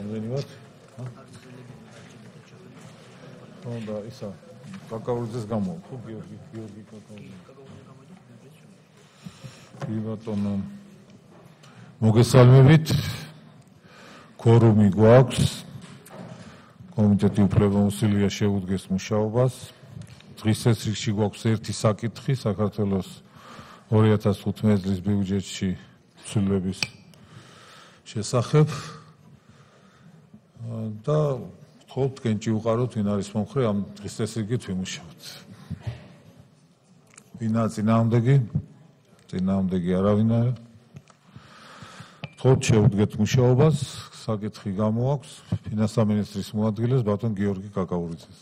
რამდენივად? და ისა კაკაურიძეს გამო, ხო გიორგი კაკაურიძე. ბატონო მოგესალმებით. Quorumi გვაქვს. კომიტეტი უფლებამოსილია შეუდგეს მუშაობას. დღის წესრიგში გვაქვს ერთი საკითხი საქართველოს 2015 წლის ბიუჯეტში ცვლილების შესახებ. და ვთხოვთ თქვენ ჭივყაროთ, ვინ არის მომხრე ამ დღის წესრიგით ვიმუშაოთ. ვინაა წინააღმდეგი? წინააღმდეგი არავინ არა. ვთხოვთ შევუდგეთ მუშაობას. საკითხი გამოაქვს ფინანსთა მინისტრის მოადგილეს ბატონ გიორგი კაკაურიძეს.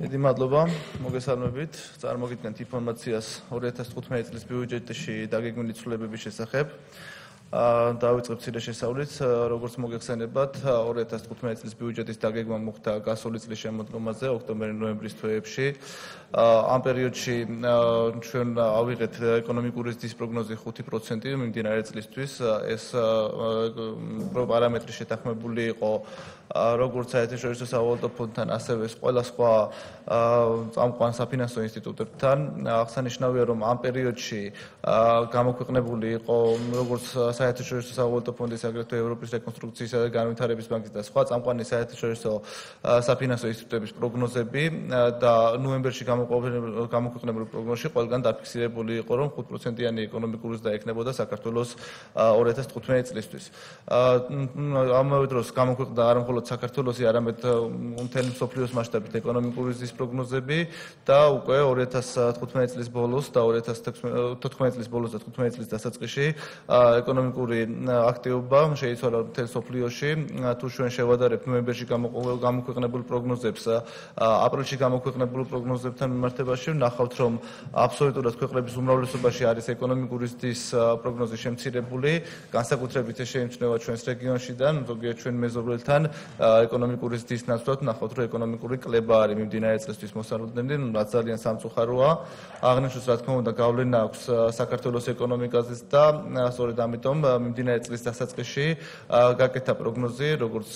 მადლობა, მოგესალმებით. წარმოგიდგენთ ინფორმაციას 2015 წლის ბიუჯეტში დაგეგმილი ცვლილებების შესახებ. დავიწყებ მცირე შესწავლით, როგორც მოგეხსენებათ, 2015 წლის ბიუჯეტის დაგეგმა მოხდა გასული წლის შემოდგომაზე, ოქტომბერ-ნოემბრის თვეებში. ამ პერიოდში ჩვენ ავიღეთ ეკონომიკური ზრდის პროგნოზი 5% მიმდინარე წლისთვის. ეს პარამეტრი შეთანხმებული იყო როგორც საერთაშორისო სავალუტო ფონდთან, ასევე ყველა სხვა წამყვან საფინანსო ინსტიტუტებთან. აღსანიშნავია, რომ ამ პერიოდში გამოქვეყნებული იყო როგორც საერთაშორისო სავალუტო ფონდის, აგრეთვე ევროპის რეკონსტრუქციისა და განვითარების ბანკის და სხვა წამყვანი საერთაშორისო საფინანსო ინსტიტუტების პროგნოზები და ნოემბერში გამოქვეყნებული პროგნოზში ყველგან დაფიქსირებული იყო, რომ 5%-იანი ეკონომიკური ზრდა ექნებოდა საქართველოს 2015 წლისთვის. ამავე დროს გამოქვეყნდა არა მხოლოდ საქართველოსი, არამედ მთელი მსოფლიოს მასშტაბით ეკონომიკური ზრდის პროგნოზები და უკვე 2015 წლის ბოლოს და 2014 წლის ბოლოს და 2015 წლის დასაწყისში ეკონომიკური აქტივობა შეიცვალა მთელ მსოფლიოში. თუ ჩვენ შევადარებთ ნოემბერში გამოქვეყნებულ პროგნოზებს აპრილში გამოქვეყნებულ პროგნოზებთან მიმართებაში, ვნახავთ, რომ აბსოლუტურად ქვეყნების უმრავლესობაში არის ეკონომიკური ზრდის პროგნოზი შემცირებული, განსაკუთრებით ეს შეიმჩნევა ჩვენს რეგიონში და ზოგიერთ ჩვენ მეზობელთან ეკონომიკური ზრდის ნაცვლად ვნახავთ, რომ ეკონომიკური კლება არის მიმდინარე წლისთვის მოსალოდნელი, რაც ძალიან სამწუხაროა. აღნიშნულს, რა თქმა უნდა, გავლენა აქვს საქართველოს ეკონომიკაზეც და სწორედ ამიტომ მიმდინარე წლის დასაწყისში გაკეთა პროგნოზი, როგორც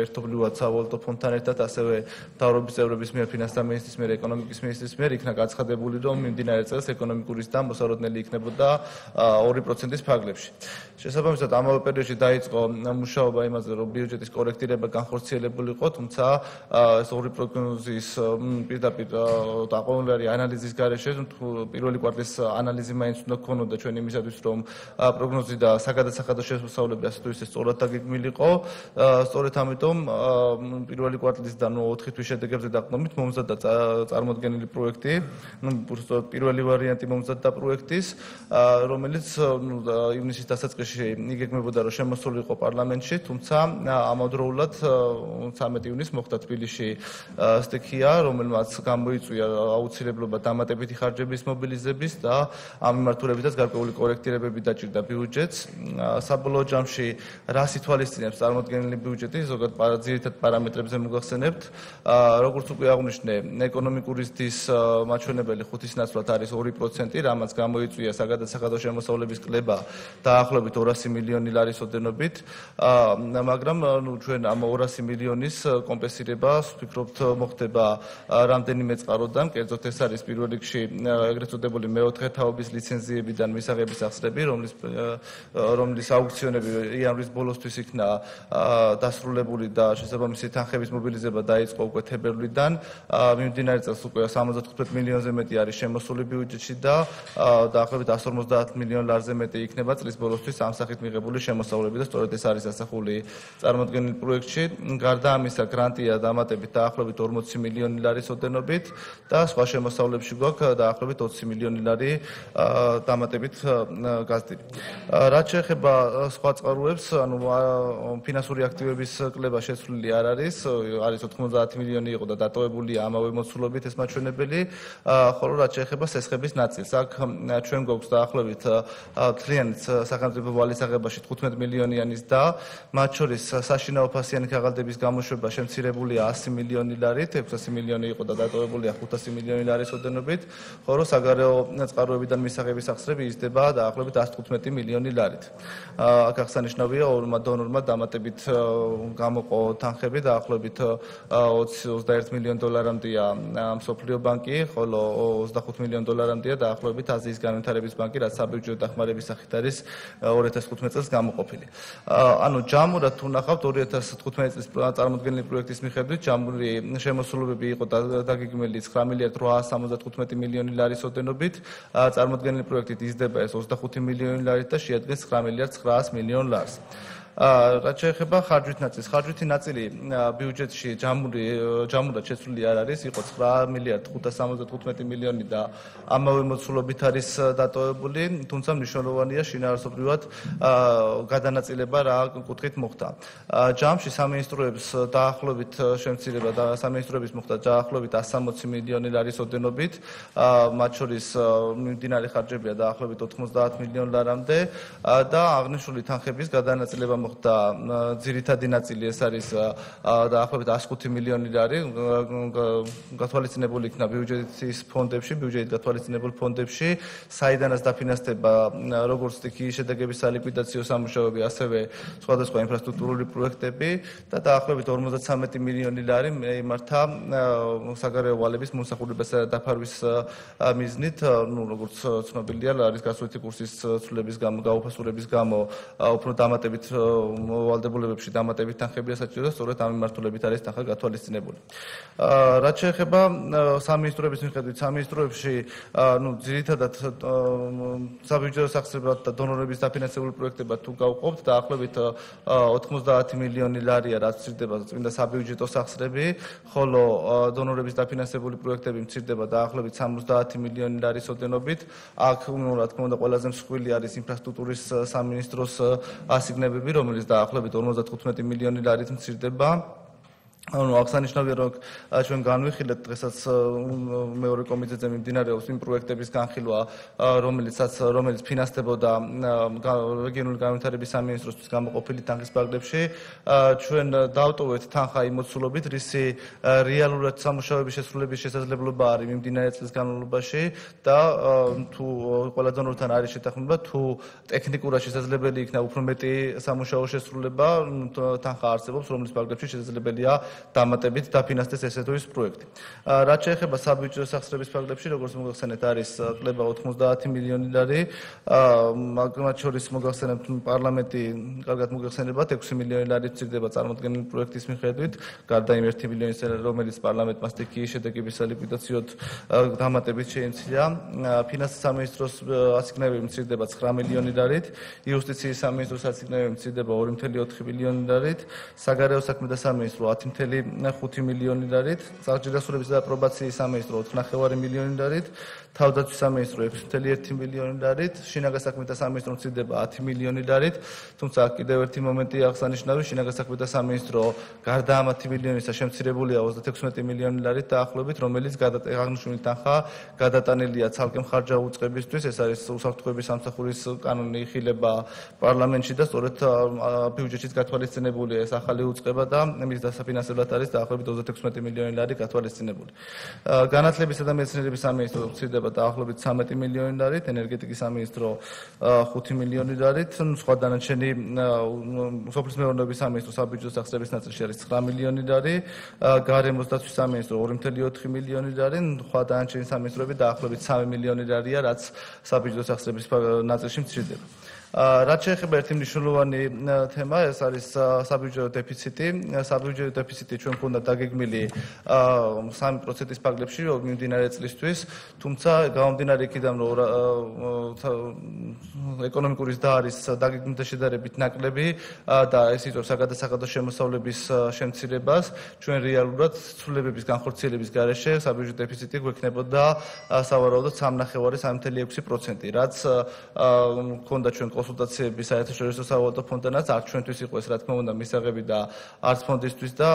ერთობლივად სავალუტო ფონდთან ერთად, ასევე მთავრობის წევრების მიერ, ფინანსთა მინისტრის მიერ, ეკონომიკის მინისტრის მიერ იქნა გაცხადებული, რომ მიმდინარე წელს ეკონომიკური ზრდა მოსალოდნელი იქნებოდა 2%-ის ფარგლებში. შესაბამისად, ამავე პერიოდში დაიწყო მუშაობა იმაზე, რომ ბიუჯეტის კორექტირება განხორციელებული იყო, თუმცა ეს ორი პროგნოზის პირდაპირ დაყოლილი ანალიზის გარეშე პირველი კვარტლის ანალიზი მაინც უნდა გქონოდა ჩვენ იმისათვის, რომ პროგნოზი და საგადასახადო შესწავლები ასე თუ ისე სწორად დაგეგმილიყო. სწორედ ამიტომ პირველი კვარტლისგან 4 თვის შედეგებზე დაყრდნობით მომზადდა წარმოდგენილი პროექტი, პირველი ვარიანტი მომზადდა პროექტის, რომელიც ივნისის დასაწყისში იგეგმებოდა, რომ შემოსულიყო პარლამენტში, თუმცა ამავდროულად 13 ივნისს მოხდა თბილისში სტიქია, რომელმაც გამოიწვია აუცილებლობა დამატებითი ხარჯების მობილიზების და ამ მიმართულებითაც გარკვეული კორექტირებები დაჭირდა ბიუჯეტს. საბოლოო ჯამში რას ითვალისწინებს წარმოდგენილი ბიუჯეტი, ზოგადად ძირითად პარამეტრებზე მოგახსენებთ. როგორც უკვე აღვნიშნე, ეკონომიკური ზრდის მაჩვენებელი 5-ის ნაცვლად არის 2%, რამაც გამოიწვია საგადასახადო შემოსავლების კლება დაახლოებით 200 მილიონი ლარის ოდენობით, მაგრამ ჩვენ ამ 200 მილიონის კომპენსირება ვფიქრობთ მოხდება რამდენიმე წყაროდან, კერძოდ ეს არის პირველ რიგში ეგრეთ წოდებული მეოთხე თაობის ლიცენზიებიდან მისაღების ახსნები, რომლის აუქციონები იანვრის ბოლოსთვის იქნა დასრულებული და შესაბამისი თანხების მობილიზება დაიწყო უკვე თებერვლიდან. მიმდინარე წელს უკვე 75 მილიონზე მეტი არის შემოსული ბიუჯეტში და დაახლოებით 150 მილიონ ლარზე მეტი იქნება წლის ბოლოსთვის ამ სახით მიღებული შემოსავლები და სწორედ ეს არის ასახული წარმოდგენილ პროექტში. გარდა ამისა, გრანტია დამატებით დაახლოებით 40 მილიონი ლარის ოდენობით და სხვა შემოსავლებში გვაქვს დაახლოებით 20 მილიონი ლარი დამატებით გაზრდილი. რაც შეეხება სხვა წყაროებს, ანუ ფინანსური აქტივების კლება შეცვლილი არ არის 90 მილიონი იყო და დატოვებულია ამავე მოცულობით ეს მაჩვენებელი, ხოლო რაც შეეხება სესხების ნაწილს, აქ ჩვენ გვაქვს დაახლოებით მთლიანად სახელმწიფო ვალის აღებაში 15 მილიონიანის და მათ შორის საშინაო თვასიანი ქაღალდების გამოშვება შემცირებულია 100 მილიონი ლარით, 600 მილიონი იყო და დატოვებულია 500 მილიონი ლარის ოდენობით, ხოლო საგარეო წყაროებიდან მისაღების სახსრები იზრდება დაახლოებით 115 მილიონი ლარით. აქ აღსანიშნავია ორმა დონორმა დამატებით გამოყო თანხები დაახლოებით 20-21 მილიონ დოლარამდეა მსოფლიო ბანკი, ხოლო 25 მილიონ დოლარამდეა დაახლოებით აზიის განვითარების ბანკი, რაც საბიუჯეტო დახმარების სახით არის 2015 წელს გამოყოფილი. ანუ ჯამურად თუ ნახავთ 2015 წლის წარმოდგენილი პროექტის მიხედვით ჯამური შემოსულობები იყო დაგეგმილი 9 მილიარდ 875 მილიონი ლარის ოდენობით, წარმოდგენილი პროექტით იზრდება ეს 25 მილიონი ლარით და შეადგენს 9 მილიარდ 900 მილიონ ლარს. რაც შეეხება ხარჯვით ნაწილს, ხარჯვითი ნაწილი ბიუჯეტში ჯამურად შეცვლილი არ არის, იყო 9 მილიარდ 575 მილიონი და ამავე მოცულობით არის დატოვებული, თუმცა მნიშვნელოვანია შინაარსობრივად გადანაწილება რა კუთხით მოხდა. ჯამში სამინისტროებს დაახლოებით შემცირება და სამინისტროების მოხდა დაახლოებით 160 მილიონი ლარის ოდენობით, მათ შორის მიმდინარე ხარჯებია დაახლოებით 90 მილიონ ლარამდე და აღნიშნული თანხების გადანაწილება მოხდა ძირითადი ნაწილი ეს არის დაახლოებით 105 მილიონი ლარი გათვალისწინებული იქნა ბიუჯეტის ფონდებში, ბიუჯეტით გათვალისწინებულ ფონდებში, საიდანაც დაფინანსდება როგორც სტიქიის შედეგების სალიკვიდაციო სამუშაოები, ასევე სხვადასხვა ინფრასტრუქტურული პროექტები და დაახლოებით 53 მილიონი ლარი იმართა საგარეო ვალების მომსახურებასა და დაფარვის მიზნით, როგორც ცნობილია, ლარის გასვლითი კურსის ცვლილების გამო, გაუფასურების გამო უფრო დამატებით მოვალდებულებებში დამატებით თანხებია საჭირო და სწორედ ამ მიმართულებით არის თანხა გათვალისწინებული. რაც შეეხება სამინისტროების მიხედვით, სამინისტროებში ძირითადად საბიუჯეტო სახსრებად და დონორების დაფინანსებული პროექტებად თუ გავყოფთ, დაახლოებით 90 მილიონი ლარია, რაც მცირდება წმინდა საბიუჯეტო სახსრები, ხოლო დონორების დაფინანსებული პროექტები მცირდება დაახლოებით 70 მილიონი ლარის ოდენობით. აქ რა თქმა უნდა ყველაზე მსხვილი არის ინფრასტრუქტურის სამინისტროს ასიგნებები, რომელიც დაახლოებით 55 მილიონი ლარით მცირდება. ანუ აღსანიშნავია, რომ ჩვენ განვიხილეთ დღესაც მეორე კომიტეტზე მიმდინარეობს იმ პროექტების განხილვა, რომელიც ფინანსდებოდა რეგიონული განვითარების სამინისტროსთვის გამოყოფილი თანხის პაკეტებში. ჩვენ დავტოვეთ თანხა იმ მოცულობით, რისი რეალურად სამუშაოების შესრულების შესაძლებლობა არის მიმდინარე წლის განმავლობაში და თუ ყველა დონორთან არის შეთანხმება, თუ ტექნიკურად შესაძლებელი იქნა უფრო მეტი სამუშაო შესრულება, თანხა არსებობს, რომლის პაკეტებში შესაძლებელია დამატებით დაფინანსდეს ესე თუ ის პროექტი. რაც შეეხება საბიუჯეტო სახსრების ფაქტებში, როგორც მოგახსენეთ, არის კლება 90 მილიონი ლარი, მათ შორის მოგახსენებთ პარლამენტი კარგად მოგახსენებათ 6 მილიონი ლარი მცირდება წარმოდგენილი პროექტის მიხედვით, გარდა იმ 1 მილიონის, რომელიც პარლამენტმა სტიქიის შედეგების სალიკვიდაციოდ დამატებით შეიმცირა. ფინანსის სამინისტროს ასიგნებები მცირდება 9 მილიონი ლარით, იუსტიციის სამინისტროს ასიგნებები მცირდება 2.4 მილიონი ლარით, საგარეო საქმეთა სამინისტრო 10.5 მილიონი ლარით, საჯარისწრებისა და პრობაციის სამინისტრო 4.5 მილიონი ლარით, თავდაცვის სამინისტრო 6.1 მილიონი ლარით, შინაგან საქმეთა სამინისტრო მცირდება 10 მილიონი ლარით, თუმცა კიდევ ერთი მომენტია აღსანიშნავი, შინაგან საქმეთა სამინისტრო გარდა ამ 10 მილიონისა შემცირებულია 36 მილიონი ლარით დაახლოებით, რომელიც აღნიშნული თანხა გადატანილია ცალკე მხარჯა უწყებისთვის, ეს არის უსაფრთხოების სამსახურის კანონი იხილება პარლამენტში და სწორედ ბიუჯეტშიც გათვალისწინებულია ეს ახალი უწყება და მის დასაფინანსებლად არის დაახლოებით 36 მილიონი ლარი გათვალისწინებული. განათლებისა და მეცნიერების სამინისტრო მცირდება დაახლოებით 13 მილიონი ლარით, ენერგეტიკის სამინისტრო 5 მილიონი ლარით, სხვა დანარჩენი სოფლის მეურნეობის სამინისტრო საბიუჯეტო სახსრების ნაწილში არის 9 მილიონი ლარი, გარემოს დაცვის სამინისტრო 2.4 მილიონი ლარი, სხვა დანარჩენი სამინისტროები დაახლოებით 3 მილიონი ლარია, რაც საბიუჯეტო სახსრების ნაწილში მცირდება. რაც შეეხება ერთი მნიშვნელოვანი თემა, ეს არის საბიუჯეტო დეფიციტი. საბიუჯეტო დეფიციტი ჩვენ გვქონდა დაგეგმილი 3%-ის ფარგლებში მიმდინარე წლისთვის, თუმცა გამომდინარე იქიდან, რომ ეკონომიკური ზრდა არის დაგეგმილთან შედარებით ნაკლები და ეს იწვევს საგადასახადო შემოსავლების შემცირებას, ჩვენ რეალურად ცვლილებების განხორციელების გარეშე საბიუჯეტო დეფიციტი გვექნებოდა სავარაუდოდ 3.5-3.6%, რაც გვქონდა ჩვენ კონსულტაციები საერთაშორისო სავალუტო ფონდთანაც არც ჩვენთვის იყო ეს რა თქმა უნდა მისაღები და არც ფონდისთვის და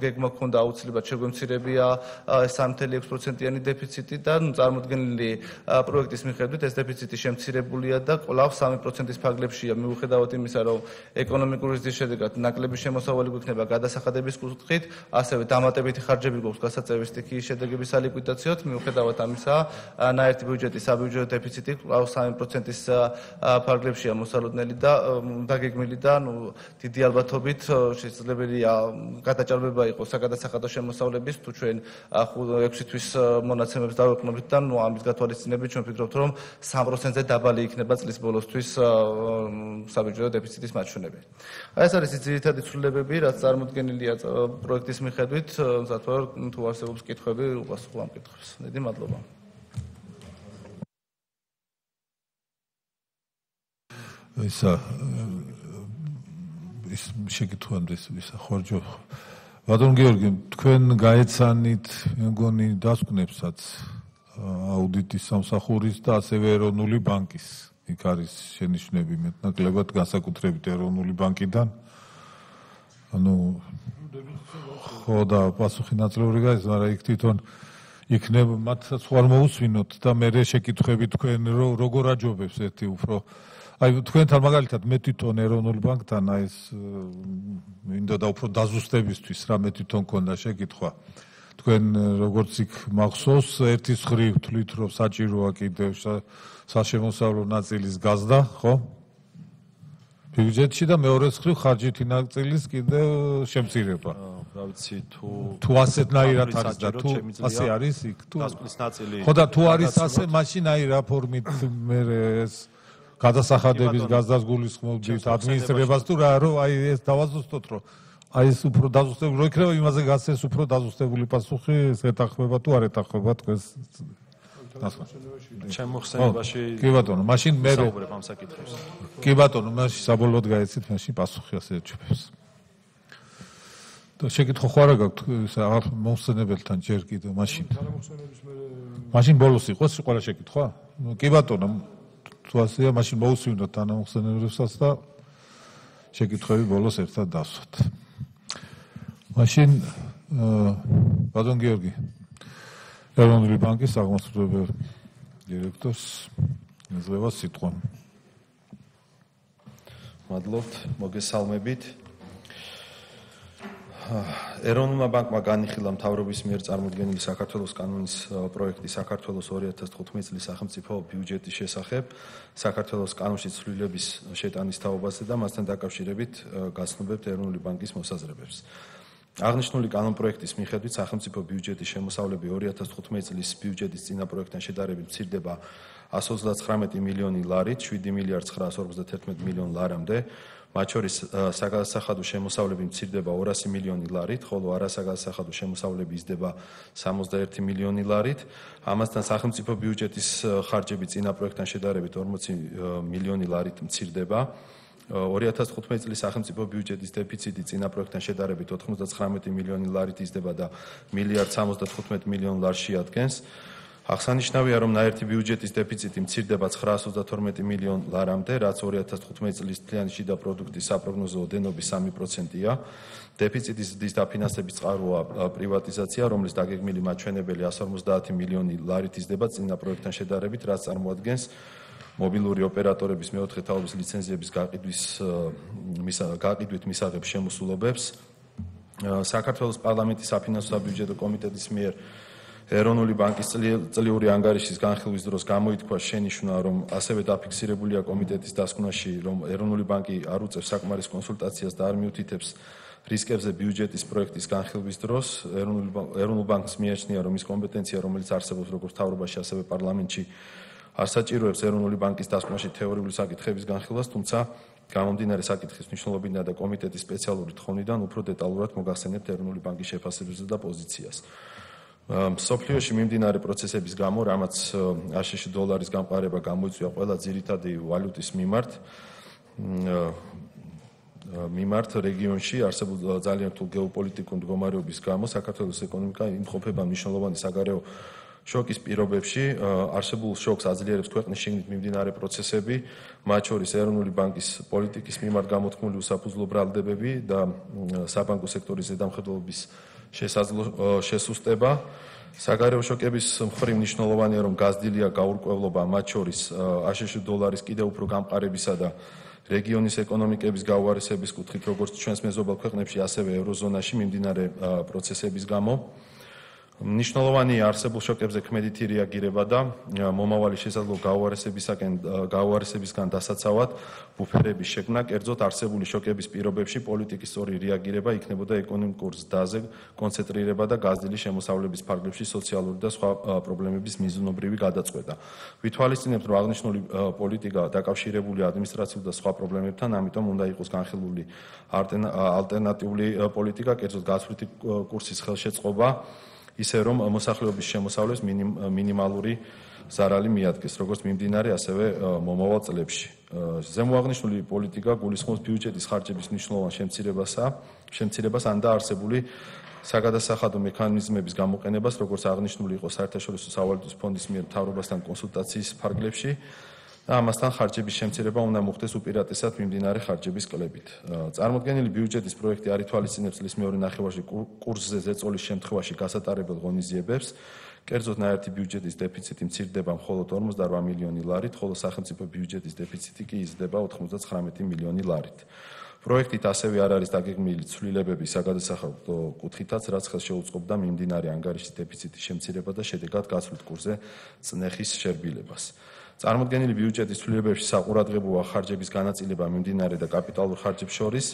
გეგმა ქონდა აუცილებლად შეგვემცირებია 3.6%-იანი დეფიციტი და წარმოდგენილი პროექტის მიხედვით ეს დეფიციტი შემცირებულია და კვლავ 3%-ის ფარგლებშია მიუხედავად იმისა, რომ ეკონომიკური ზრდის შედეგად ნაკლები შემოსავალი გვექნება გადასახადების კუთხით, ასევე დამატებითი ხარჯები გვაქვს გასაწევი სტიქიის შედეგების სალიკვიდაციოდ, მიუხედავად ამისა, ნაერთი ბიუჯეტის საბიუჯეტო დეფიციტი კვლავ 3%-ის ფარგლებშია მოსალოდნელი და დაგეგმილი და დიდი ალბათობით შესაძლებელია გადაჭარბება იყოს საგადასახადო შემოსავლების თუ ჩვენ 6 თვის მონაცემებს დავეყრდნობით და ამის გათვალისწინებით ჩვენ ვფიქრობთ, რომ 3%-ზე დაბალი იქნება წლის ბოლოსთვის საბიუჯეტო დეფიციტის მაჩვენებელი. ეს არის ძირითადი ცვლილებები, რაც წარმოდგენილია პროექტის მიხედვით, თუ არსებობს კითხვები, უპასუხო ამ კითხვებს. დიდი მადლობა. ის შეკითხვამდე ხორჯო. ბატონ გიორგი, თქვენ გაეცანით, მეგონი დასკვნებსაც აუდიტის სამსახურის და ასევე ეროვნული ბანკის. იქ არის შენიშვნები მეტნაკლებად განსაკუთრებით ეროვნული ბანკიდან. ხო და პასუხი ნაწილობრივ გაიცა, მაგრამ იქ თვითონ იქნება მათაც ხوار მოусვინოთ და მე შეკითხები თქვენ როგორ აჯობებს ერთი უფრო აი თქვენთან მაგალითად მე თვითონ ეროვნული ბანკთან აი ეს მინდა და უფრო დაზუსტებისთვის რა მე თვითონ მქონდა შეკითხვა თქვენ როგორც იქ მახსოვს ერთის ხრივ თვლით რომ საჭიროა კიდევ საშემოსავლო ნაწილის გაზდა ხო ბიუჯეტში და მეორეს ხრივ ხარჯითი ნაწილის კიდევ შემცირება რა ვიცი თუ ასეთნაირად არის და თუ ასე არის იქ თუ ხო და თუ არის ასე მაშინ აი რა ფორმით მე ეს გადასახადების გაზდას გულისხმობთ ადმინისტრებას თუ რა რომ აი ეს დავაზუსტოთ რომ აი ეს უფრო დაზუსტებული რო იქნება იმაზე გასცეს უფრო დაზუსტებული პასუხი ეს ეთახმება თუ არ ეთახმება თქვენს ჩემ მოხსენებაში კი ბატონო მაშინ მე საუბრებ ამ საკითხებს კი ბატონო მაშინ საბოლოოდ გაეცით მაშინ პასუხი ასე ეჩვევს და შეკითხვა ხო არა გაქვთ მომხსენებელთან ჯერ კიდევ მაშინ ბოლოს იყოს ყველა შეკითხვა კი ბატონო თუ ასეა მაშინ მოусვინოთ თანამოხსენებელსაც და შეკითხვები ბოლოს ერთად დავსვათ მაშინ ბატონ გიორგი ეროვნული ბანკის აღმასრულებელ დირექტორს ეძლევა სიტყვა მადლობთ მოგესალმებით ეროვნულმა ბანკმა განიხილა მთავრობის მიერ წარმოდგენილი საქართველოს კანონის პროექტი საქართველოს 2015 წლის სახელმწიფო ბიუჯეტის შესახებ საქართველოს კანონში ცვლილების შეტანის თაობაზე და მასთან დაკავშირებით გაცნობებთ ეროვნული ბანკის მოსაზრებებს აღნიშნული კანონპროექტის მიხედვით სახელმწიფო ბიუჯეტის შემოსავლები 2015 წლის ბიუჯეტის წინა პროექტთან შედარებით მცირდება 139 მილიონი ლარით 7 მილიარდ 951 მილიონ ლარამდე მათ შორის საგადასახადო შემოსავლები მცირდება 200 მილიონი ლარით, ხოლო არასაგადასახადო შემოსავლები იზრდება 61 მილიონი ლარით. ამასთან სახელმწიფო ბიუჯეტის ხარჯები წინა პროექტთან შედარებით 40 მილიონი ლარით მცირდება. 2015 წლის სახელმწიფო ბიუჯეტის დეფიციტი წინა პროექტთან შედარებით 99 მილიონი ლარით იზრდება და 1.75 მილიარდ ლარს შეადგენს. აღსანიშნავია, რომ ნაერთი ბიუჯეტის დეფიციტი მცირდება 932 მილიონ ლარამდე, რაც 2015 წლის მთლიანი შიდა პროდუქტის საპროგნოზო ოდენობის 3%-ია. დეფიციტის ზრდის დაფინანსების წყაროა პრივატიზაცია, რომლის დაგეგმილი მაჩვენებელი 150 მილიონი ლარით იზრდება წინა პროექტთან შედარებით, რაც წარმოადგენს მობილური ოპერატორების მეოთხე თაობის ლიცენზიების გაყიდვით მისაღებ შემოსულობებს. საქართველოს პარლამენტის საფინანსო და ბიუჯეტო კომიტეტის მიერ ეროვნული ბანკის წლიური ანგარიშის განხილვის დროს გამოითქვა შენიშვნა, რომ ასევე დაფიქსირებულია კომიტეტის დასკვნაში, რომ ეროვნული ბანკი არ უწევს საკმარის კონსულტაციას და არ მიუთითებს რისკებზე ბიუჯეტის პროექტის განხილვის დროს. ეროვნულ ბანკს მიაჩნია, რომ ის კომპეტენცია, რომელიც არსებობს როგორც მთავრობაში, ასევე პარლამენტში, არ საჭიროებს ეროვნული ბანკის დასკვნაში თეორიული საკითხების განხილვას, თუმცა გამომდინარე საკითხის მნიშვნელობიდან და კომიტეტის სპეციალური თხოვნიდან უფრო დეტალურად მოგახსენებთ ეროვნული ბანკის შეფასებებზე და პოზიციას. მსოფლიოში მიმდინარე პროცესების გამო, რამაც აშშ დოლარის გამყარება გამოიწვია ყველა ძირითადი ვალუტის მიმართ რეგიონში არსებულ ძალიან რთულ გეოპოლიტიკურ მდგომარეობის გამო, საქართველოს ეკონომიკა იმყოფება მნიშვნელოვანი საგარეო შოკის პირობებში არსებულ შოკს აძლიერებს ქვეყნის შიგნით მიმდინარე პროცესები, მათ შორის ეროვნული ბანკის პოლიტიკის მიმართ გამოთქმული უსაფუძვლო ბრალდებები და საბანკო სექტორის ზედამხედველობის შესუსტება. საგარეო შოკების მხრივ მნიშვნელოვანია, რომ გაზრდილია გაურკვევლობა, მათ შორის აშშ დოლარის კიდევ უფრო გამყარებისა და რეგიონის ეკონომიკების გაუარესების კუთხით, როგორც ჩვენს მეზობელ ქვეყნებში, ასევე ევროზონაში მიმდინარე პროცესების გამო. მნიშვნელოვანია არსებულ შოკებზე ქმედითი რეაგირება და მომავალი შესაძლო გაუარესებისგან დასაცავად ბუფერების შექმნა, კერძოდ არსებული შოკების პირობებში პოლიტიკის სწორი რეაგირება იქნებოდა ეკონომიკურ ზრდაზე კონცენტრირება და გაზრდილი შემოსავლების ფარგლებში სოციალური და სხვა პრობლემების მიზნობრივი გადაწყვეტა. ვითვალისწინებთ, რომ აღნიშნული პოლიტიკა დაკავშირებული ადმინისტრაციულ და სხვა პრობლემებთან, ამიტომ უნდა იყოს განხილული ალტერნატიული პოლიტიკა, კერძოდ გაცვლითი კურსის ხელშეწყობა, ისე რომ მოსახლეობის შემოსავლებს მინიმალური ზარალი მიადგეს, როგორც მიმდინარე, ასევე მომავალ წლებში. ზემოაღნიშნული პოლიტიკა გულისხმობს ბიუჯეტის ხარჯების მნიშვნელოვან შემცირებას ან დაარსებული საგადასახადო მექანიზმების გამოყენებას, როგორც აღნიშნული იყო საერთაშორისო სავალუტო ფონდის მიერ მთავრობასთან კონსულტაციის ფარგლებში. ამასთან ხარჯების შემცირება უნდა მოხდეს უპირატესად მიმდინარე ხარჯების კლებით. წარმოდგენილი ბიუჯეტის პროექტი არ ითვალისწინებს წლის მეორე ნახევარში კურსზე ზეწოლის შემთხვევაში გასატარებელ ღონისძიებებს. კერძოდ ნაერთი ბიუჯეტის დეფიციტი მცირდება მხოლოდ 48 მილიონი ლარით, ხოლო სახელმწიფო ბიუჯეტის დეფიციტი კი იზრდება 99 მილიონი ლარით. პროექტით ასევე არ არის დაგეგმილი ცვლილებები საგადასახადო კუთხითაც, რაც ხელს შეუწყობდა მიმდინარე ანგარიშის დეფიციტის შემცირება და შედეგად გაცვლით კურსზე წნეხის შერბილებას. წარმოდგენილი ბიუჯეტის ცვლილებებში საყურადღებოა ხარჯების განაწილება მიმდინარე და კაპიტალურ ხარჯებს შორის.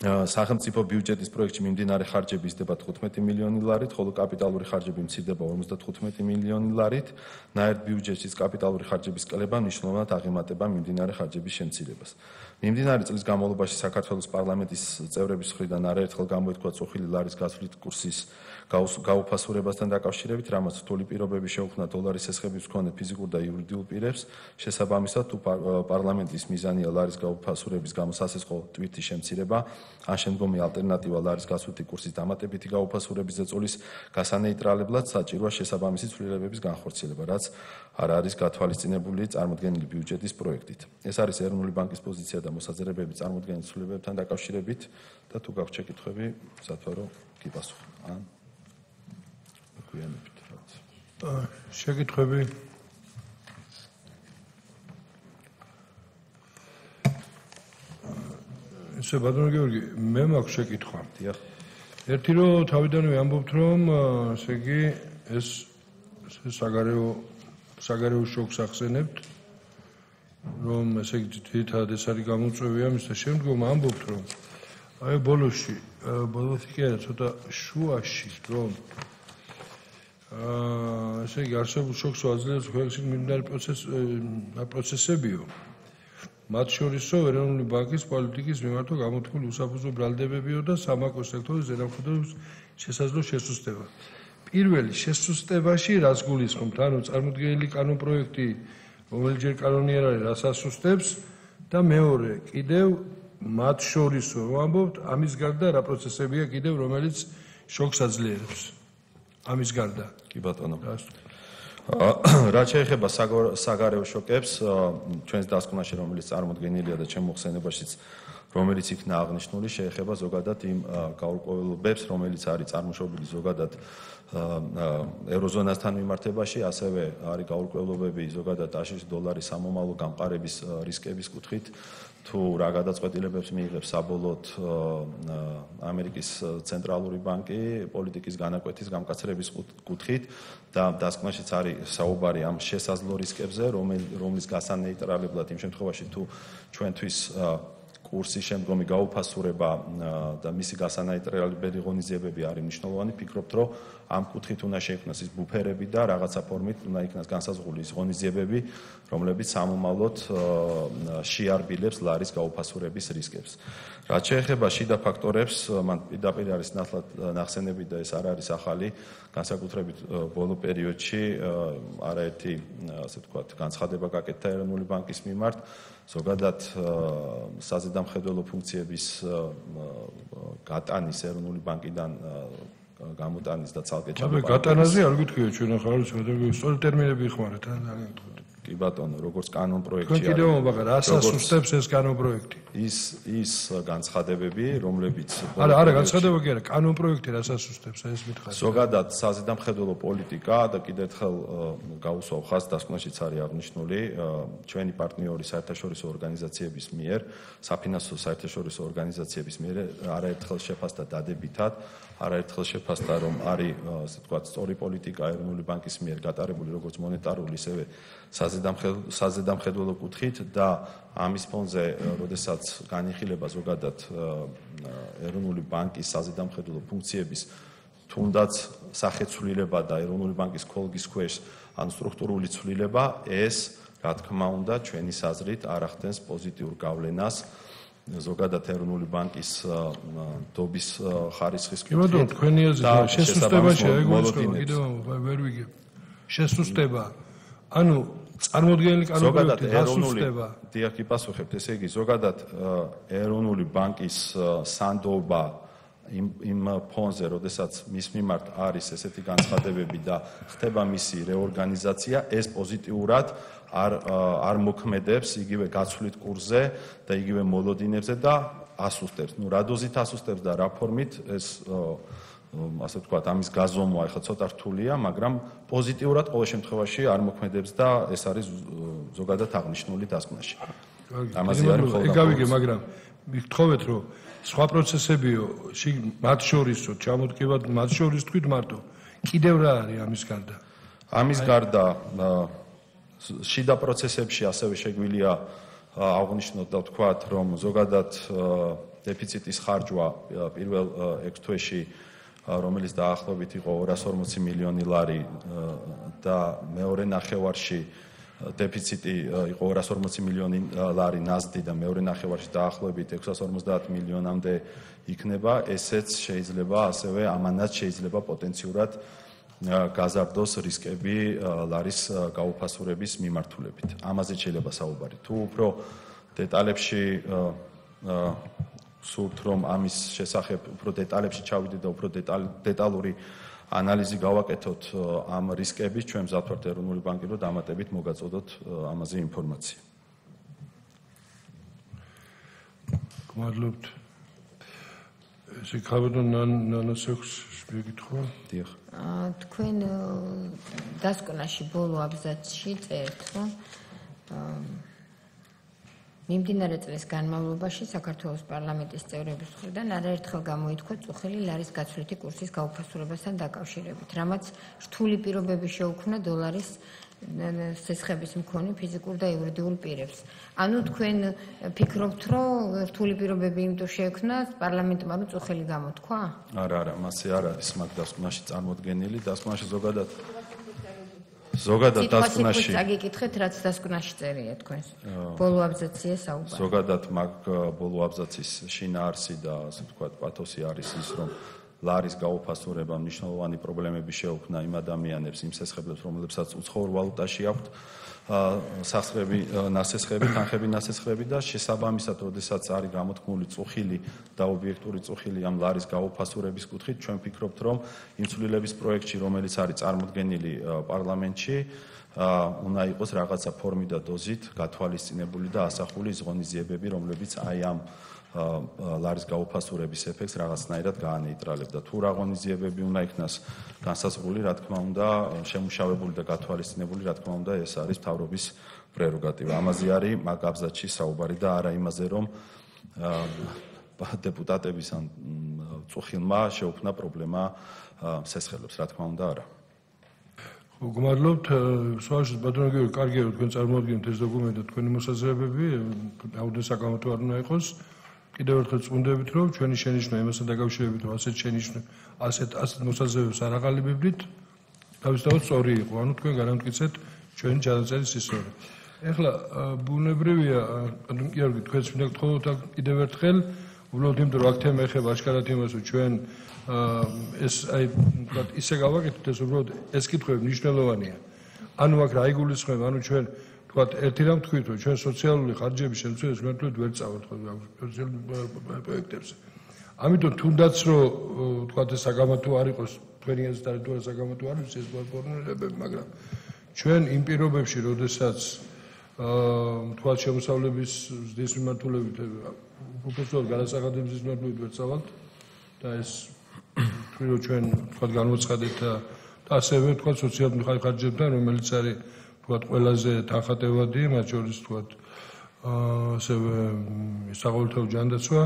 სახელმწიფო ბიუჯეტის პროექტში მიმდინარე ხარჯები იზრდება 15 მილიონი ლარით, ხოლო კაპიტალური ხარჯები მცირდება 55 მილიონი ლარით. ნაერთ ბიუჯეტის კაპიტალური ხარჯების კლება მნიშვნელოვნად აღემატება მიმდინარე ხარჯების შემცირებას. მიმდინარე წლის განმავლობაში საქართველოს პარლამენტის წევრების მხრიდან არაერთხელ გამოითქვა წოხილი ლარის გაცვლით კურსის გაუფასურებასთან დაკავშირებით, რამაც რთული პირობები შეუქმნა დოლარის ესხების მქონე ფიზიკურ და იურიდიულ პირებს. შესაბამისად, თუ პარლამენტის მიზანია ლარის გაუფასურების გამო სასესხო ტვირთის შემცირება, ან შემდგომი ალტერნატივა ლარის გაცვლითი კურსის დამატებითი გაუფასურების ზეწოლის გასანეიტრალებლად, საჭიროა შესაბამისი ცვლილებების განხორციელება, რაც არ არის გათვალისწინებული წარმოდგენილი ბიუჯეტის პროექტით. ეს არის ეროვნული ბანკის პოზიცია და მოსაზრებები წარმოდგენილ ცვლილებებთან დაკავშირებით და თუ გაქვთ შეკითხვები, სათვალო გიპასუხო. ან გვიანებით რაც. შეკითხვები? ესე ბატონო გიორგი, მე მაქვს შეკითხვა. დიახ. ერთი რომ თავიდანვე ამბობთ, რომ ესე იგი ეს საგარეო შოკს ახსენებთ, რომ ესე იგი თვითად ეს არის გამოწვევი ამის და შემდგომ ამბობთ, რომ აი ბოლოსში კი არა, ცოტა შუაში, რომ ესე იგი არსებულ შოკს აძლევს ქვეყნის მიმდინარე პროცესებიო. მათ შორისო ეროვნული ბანკის პოლიტიკის მიმართვა გამოთქმული უსაფუძვლო ბრალდებებიო და საბანკო სექტორის ზედამხედველობის შესაძლო შესუსტება. პირველი შესუსტებაში რას გულისხმობთ? ანუ წარმოდგენილი კანონპროექტი, რომელიც ჯერ კანონი არ არის, რას ასუსტებს და მეორე კიდევ მათ შორისო რომ ამბობთ, ამის გარდა რა პროცესებია კიდევ, რომელიც შოკს აძლიერებს? ამის გარდა. კი ბატონო. რაც შეეხება საგარეო შოკებს, ჩვენს დასკვნაში, რომელიც წარმოდგენილია და ჩემ მოხსენებაშიც, რომელიც იქნა აღნიშნული, შეეხება ზოგადად იმ გაურკვევლობებს, რომელიც არის წარმოშობილი ზოგადად ევროზონასთან მიმართებაში, ასევე არის გაურკვევლობები ზოგადად აშშ დოლარის სამომავლო გამყარების რისკების კუთხით, თუ რა გადაწყვეტილებებს მიიღებს საბოლოოდ ამერიკის ცენტრალური ბანკი პოლიტიკის განაკვეთის გამკაცრების კუთხით და დასკვნაშიც არის საუბარი ამ შესაძლო რისკებზე, რომლის გასანეიტრალებლად იმ შემთხვევაში თუ ჩვენთვის კურსის შემდგომი გაუფასურება და მისი გასანეიტრალებელი ღონისძიებები არის მნიშვნელოვანი, ფიქრობთ, რომ ამ კუთხით უნდა შეიქმნას ის ბუფერები და რაღაცა ფორმით უნდა იქნას განსაზღვრული ის ღონისძიებები, რომლებიც სამომავლოდ შეარბილებს ლარის გაუფასურების რისკებს. რაც შეეხება შიდა ფაქტორებს, მან პირდაპირ არის ნახსენები და ეს არ არის ახალი, განსაკუთრებით ბოლო პერიოდში არაერთი, ასე ვთქვათ, განცხადება გაკეთდა ეროვნული ბანკის მიმართ, ზოგადად საზედამხედველო ფუნქციების გატანის ეროვნული ბანკიდან გამოტანის და ცალკე ჩამოყალიბების. გატანაზე არ გითხრია ჩვენ ახლა სწორი ტერმინები იხმარეთ ან კი ბატონო, როგორც კანონ პროექტი არის. კიდევ მოგახარ, რასაც უსწრებს ეს კანონ პროექტი? ის განცხადებები, რომლებიც არა, განცხადება კი არა, კანონ პროექტი რასაც უსწრებს, ეს მითხარ. ზოგადად საზედამხედველო პოლიტიკა და კიდევ ერთხელ გავუსვავ ხაზს, დასკვნაშიც არის აღნიშნული ჩვენი პარტნიორი საერთაშორისო ორგანიზაციების მიერ, საფინანსო საერთაშორისო ორგანიზაციების მიერ არაერთხელ შეფასდა დადებითად, არაერთხელ შეფასდა, რომ არის ასე ვთქვათ, სწორი პოლიტიკა ეროვნული ბანკის მიერ გატარებული როგორც მონეტარული, ისევე საზედამხედველო კუთხით და ამის ფონზე, როდესაც განიხილება ზოგადად ეროვნული ბანკის საზედამხედველო ფუნქციების თუნდაც სახეცვლილება და ეროვნული ბანკის ქოლგის ქვეშ ან სტრუქტურული ცვლილება, ეს რა თქმა უნდა ჩვენი საზრით არ ახდენს პოზიტიურ გავლენას ზოგადად ეროვნული ბანკის დობის ხარისხის კუთხით. თქვენი აზრით შესუსტება შეგვიძლია კიდევ ვერ ვიგებ. შესუსტება. ანუ წარმოუდგენელი კანონპროექტი დასუსტება. დიახ, იპასუხებთ, ესე იგი ზოგადად ეროვნული ბანკის სანდობა იმ ფონზე, როდესაც მის მიმართ არის ესეთი განცხადებები და ხდება მისი რეორგანიზაცია, ეს პოზიტიურად არ მოქმედებს იგივე გაცვლით კურსზე და იგივე მოლოდინებზე და ასუსტებს. ნუ რა დოზით ასუსტებს და რა ფორმით ეს ასე ვთქვათ, ამის გაზომვა ახლა ცოტა რთულია, მაგრამ პოზიტიურად ყოველ შემთხვევაში არ მოქმედებს და ეს არის ზოგადად აღნიშნული დასკვნაში. ამაზე არის ხოლმე. ეგავიგე, მაგრამ მიგთხოვეთ, რომ სხვა პროცესებიო, მათ შორისო, ჩამოდგებად მათ შორის თქვით მარტო. კიდევ რა არის ამის გარდა? ამის გარდა შიდა პროცესებში ასევე შეგვიძლია აღნიშნოთ და ვთქვათ, რომ ზოგადად დეფიციტის ხარჯვა პირველ 6 თვეში რომელიც დაახლოებით იყო 240 მილიონი ლარი და მეორე ნახევარში დეფიციტი იყო 240 მილიონი ლარი ნაზდი და მეორე ნახევარში დაახლოებით 650 მილიონამდე იქნება, ესეც შეიძლება ასევე ამანაც შეიძლება პოტენციურად გაზარდოს რისკები ლარის გაუფასურების მიმართულებით. ამაზე შეიძლება საუბარი. თუ უფრო დეტალებში სურთ რომ ამის შესახებ უფრო დეტალებში ჩავიდეთ და უფრო დეტალური ანალიზი გავაკეთოთ ამ რისკების, ჩვენ მზად ვართ ეროვნული ბანკი რომ დამატებით მოგაწოდოთ ამაზე ინფორმაცია. გმადლობთ. ესე ხავდო ნანასექს მეკითხვა? დიახ. თქვენ დასკვნაში ბოლო აბზაცში წერთ, რომ მიმდინარე წლის განმავლობაში საქართველოს პარლამენტის წევრების მხრიდან არაერთხელ გამოითქვა წუხელი ლარის გაცვლითი კურსის გაუფასურებასთან დაკავშირებით, რამაც რთული პირობები შეუქმნა დოლარის სესხების მქონე ფიზიკურ და იურიდიულ პირებს. ანუ თქვენ ფიქრობთ, რომ რთული პირობები იმიტომ შეექმნა პარლამენტმა რომ წუხელი გამოთქვა? არა, მასე არ არის მაგ დასკვნაში წარმოდგენილი, დასკვნაში ზოგადად დასკვნაში წაგიკითხეთ, რაც დასკვნაში წერია თქვენს. ბოლო აბზაცია საუბარი. ზოგადად მაგ ბოლო აბზაცის შინაარსი და ასე ვთქვათ, პათოსი არის ის, რომ ლარის გაუფასურება მნიშვნელოვანი პრობლემები შეუქმნა იმ ადამიანებს, იმ სესხებლებს, რომლებსაც უცხოურ ვალუტაში აქვთ სახსრები, ნასესხები, თანხები ნასესხები და შესაბამისად, როდესაც არის გამოთქმული წუხილი და ობიექტური წუხილი ამ ლარის გაუფასურების კუთხით, ჩვენ ვფიქრობთ, რომ იმ ცვლილების პროექტში, რომელიც არის წარმოდგენილი პარლამენტში, უნდა იყოს რაღაცა ფორმით და დოზით გათვალისწინებული და ასახული ზღონიზიებები, რომლებიც აი ამ ლარის გაუფასურების ეფექტს რაღაცნაირად გაანეიტრალებდა. თუ რა ღონისძიებები უნდა იქნას განსაზღვრული, რა თქმა უნდა, შემუშავებული და გათვალისწინებული, რა თქმა უნდა, ეს არის მთავრობის პრეროგატივა. ამაზე არის მაგ აბზაცში საუბარი და არა იმაზე, რომ დეპუტატების ან წუხილმა შეუქმნა პრობლემა სესხელებს, რა თქმა უნდა, არა. გმადლობთ. სხვაშორის ბატონო გიორგი, კარგია რომ თქვენ წარმოადგენთ ეს დოკუმენტი და თქვენი მოსაზრებები, აუდიო საკამათო არ უნდა იყოს. კიდევ ერთხელ წუნდებით, რომ ჩვენი შენიშვნა იმასთან დაკავშირებით, რომ ასეთ მოსაზრებებს არ აღალებებდით, თავისთავად სწორი იყო. ანუ თქვენ განამტკიცეთ ჩვენი ჩანაწერის ისტორია. ეხლა ბუნებრივია, გიორგი, თქვენს მინდა გთხოვოთ კიდევ ერთხელ, უბრალოდ იმიტომ რომ აქ თემა ეხება აშკარად იმას, რომ ჩვენ ეს აი ვთქვათ, ისე გავაკეთოთ, ეს უბრალოდ ეს კითხვები მნიშვნელოვანია. ანუ აქ რა იგულისხმება, ანუ ჩვენ ვთქვათ, ერთი რამ თქვით, რომ ჩვენ სოციალური ხარჯების შემცველებს მართლაც ვერ წავალთ სოციალურ პროექტებზე. ამიტომ თუნდაც რომ თქვა ეს საგამათო არ იყოს თქვენი ეს ტერიტორია საგამათო არ არის ეს პორტფოლიოები, მაგრამ ჩვენ იმ პირობებში, როდესაც თქვა შემოსავლების ზრდის მიმართულებით უბრალოდ გადასახადების მიმართულებით ვეცავალთ და ეს თვითონ ჩვენ თქვა განვაცხადეთ და ასევე თქვა სოციალურ ხარჯებთან, რომელიც არის თქვა ყველაზე თანხატევადი, მათ შორის თქვა ასევე საყოველთაო ჯანდაცვა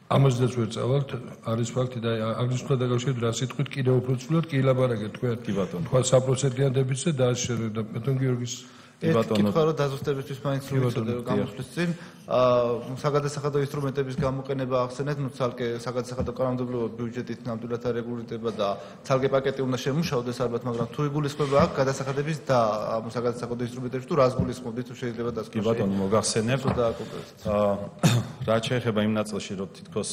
ამასაც ვეწავალთ, არის ფაქტი და აგრესიულად დაკავშირებით რა სიტყვით კიდევ უფრო ცუდად კი ელაბარაკეთ თქვა 3%-იან დეფიციტზე და შეიძლება ბატონ გიორგის კითხვა რომ დაზუსტებისთვის მაინც ვიცოდე რომ გამოსვლის წინ საგადასახადო ინსტრუმენტების გამოყენება ახსენეთ, ნუ ცალკე საგადასახადო კანონმდებლობა ბიუჯეტით ნამდვილად არ რეგულირდება და ცალკე პაკეტი უნდა შემუშავდეს ალბათ, მაგრამ თუ იგულისხმება აქ გადასახადების და საგადასახადო ინსტრუმენტებში თუ რას გულისხმობთ, თუ შეიძლება დასკვნაში. კი ბატონო, მოგახსენებ. რაც შეეხება იმ ნაწილში, რომ თითქოს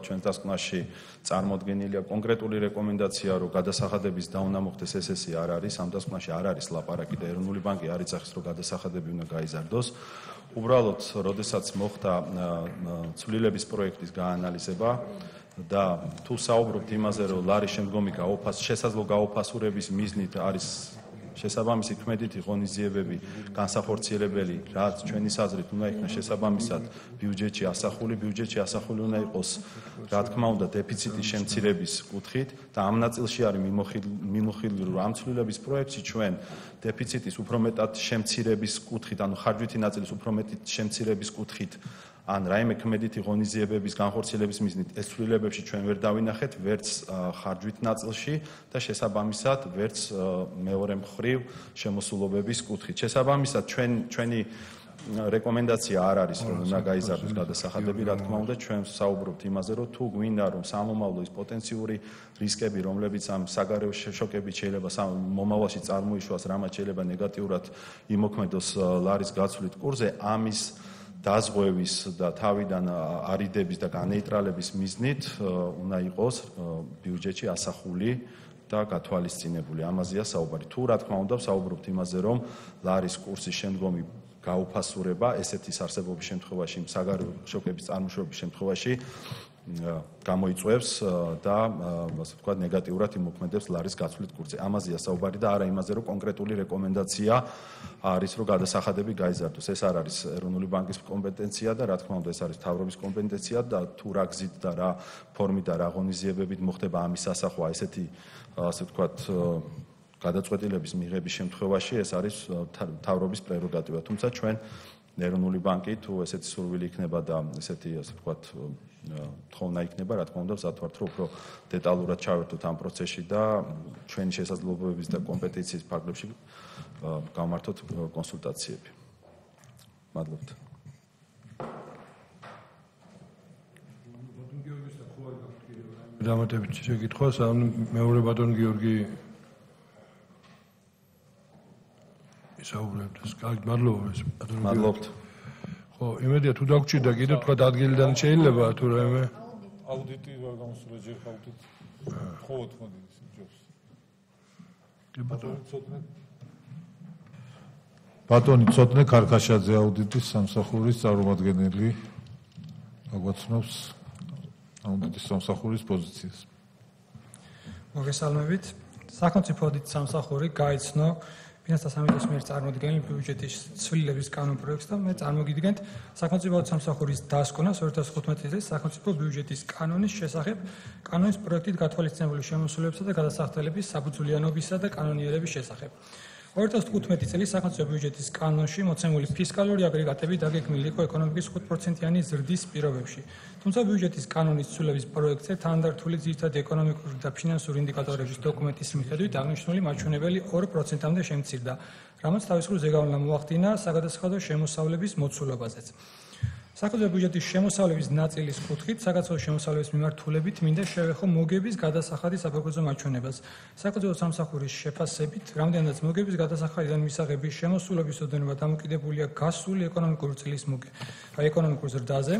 ჩვენ დასკვნაში წარმოდგენილია კონკრეტული რეკომენდაცია, რომ გადასახადების დაუნამოხდეს ესესი არ არის, ამ დასკვნაში არ არის ლაპარაკი და ეროვნული ბანკი არ იცახის, რომ გადასახადები უნდა გაიზარდოს. უბრალოდ, როდესაც მოხდა ცვლილების პროექტის გაანალიზება და თუ საუბრობთ იმაზე, რომ ლარის შემდგომი შესაძლო გაუფასურების მიზნით არის შესაბამისი ქმედითი ღონისძიებები განსახორციელებელი, რაც ჩვენი საზრით უნდა იქნას შესაბამისად ბიუჯეტში ასახული უნდა იყოს, რა თქმა უნდა, დეფიციტის შემცირების კუთხით და ამ ნაწილში არის მიმოხილული, რომ ამ ცვლილების პროექტში ჩვენ დეფიციტის უფრო მეტად შემცირების კუთხით, ანუ ხარჯვითი ნაწილის უფრო მეტი შემცირების კუთხით ან რაიმე ქმედითი ღონისძიებების განხორციელების მიზნით ეს ცვლილებებში ჩვენ ვერ დავინახეთ ვერც ხარჯვით ნაწილში და შესაბამისად ვერც მეორე მხრივ შემოსულობების კუთხით. შესაბამისად ჩვენი რეკომენდაცია არ არის რომ უნდა გაიზარდოს გადასახადები, რა თქმა უნდა ჩვენ საუბრობთ იმაზე რომ თუ გვინდა რომ სამომავლო ის პოტენციური რისკები რომლებიც ამ საგარეო შოკებით შეიძლება მომავალში წარმოიშვას, რამაც შეიძლება ნეგატიურად იმოქმედოს ლარის გაცვლით კურსზე, ამის დაზღვევის და თავიდან არიდების და განეიტრალების მიზნით უნდა იყოს ბიუჯეტში ასახული და გათვალისწინებული. ამაზეა საუბარი. თუ რა თქმა უნდა საუბრობთ იმაზე, რომ ლარის კურსის შემდგომი გაუფასურება ესეთის არსებობის შემთხვევაში, საგარეო შოკების წარმოშობის შემთხვევაში გამოიწვევს და ასე ვთქვათ ნეგატიურად იმოქმედებს ლარის გაცვლის კურსზე. ამაზეა საუბარი და არა იმაზე, რომ კონკრეტული რეკომენდაცია არის, რომ გადასახადები გაიზარდოს. ეს არ არის ეროვნული ბანკის კომპეტენცია და რა თქმა უნდა ეს არის მთავრობის კომპეტენცია და თუ რა გზით და რა ფორმით და რა ღონისძიებებით მოხდება ამის ასახვა ესეთი ასე ვთქვათ გადაწყვეტილების მიღების შემთხვევაში ეს არის მთავრობის პრეროგატივა. თუმცა ჩვენ ეროვნული ბანკი თუ ესეთი სურვილი იქნება და ესეთი ასე ვთქვათ თხოვნა იქნება, რა თქმა უნდა, ვზად ვართ, რომ უფრო დეტალურად ჩავერთოთ ამ პროცესში და ჩვენი შესაძლებლობების და კომპეტენციის ფარგლებში გავმართოთ კონსულტაციები. მადლობთ. დამატებით შეკითხვას, მეორე ბატონ გიორგი ისაუბრებს. კარგი, მადლობა ბატონ. მადლობთ. ხო, იმედია თუ დაგჭირდა კიდევ თქვა ადგილიდან შეიძლება თუ რაიმე აუდიტი რა გამოსულა ჯერ აუდიტი. ხო, თქონდა ის ჯობს. კი ბატონო. ბატონი ცოტნე ქარქაშაძე აუდიტის სამსახურის წარმომადგენელი აგვაცნობს აუდიტის სამსახურის პოზიციას. მოგესალმებით. სახელმწიფო აუდიტის სამსახური გაიცნო ფინანსთა სამინისტროს მიერ წარმოდგენილ ბიუჯეტის ცვლილების კანონპროექტს და მე წარმოგიდგენთ სახელმწიფო აუდიტის სამსახურის დასკვნა 2015 წლის სახელმწიფო ბიუჯეტის კანონის შესახებ კანონის პროექტით გათვალისწინებული შემოსულებისა და გადასახადების საბრძოლიანობისა და კანონიერების შესახებ. 2015 წლის სახელმწიფო ბიუჯეტის კანონში მოცემული ფისკალური აგრეგატები დაგეგმილი იყო ეკონომიკის 5%-იანი ზრდის პირობებში. თუმცა ბიუჯეტის კანონის ცვლილების პროექტზე თანდართული ძირითადი ეკონომიკური და ფინანსური ინდიკატორების დოკუმენტის მიხედვით აღნიშნული მაჩვენებელი 2%-მდე შემცირდა, რამაც თავისუფლ ზეგავლენა მოახდინა საგადასახადო შემოსავლების მოცულობაზეც. სახელმწიფო ბიუჯეტის შემოსავლების ნაწილის კუთხით საგადასახადო შემოსავლების მიმართულებით მინდა შევეხო მოგების გადასახადის საფუძველ მაჩვენებას. სახელმწიფო სამსახურის შეფასებით, რამდენადაც მოგების გადასახადიდან მისაღების შემოსულობის ოდენობა დამოკიდებულია გასული ეკონომიკური წლის ეკონომიკურ ზრდაზე.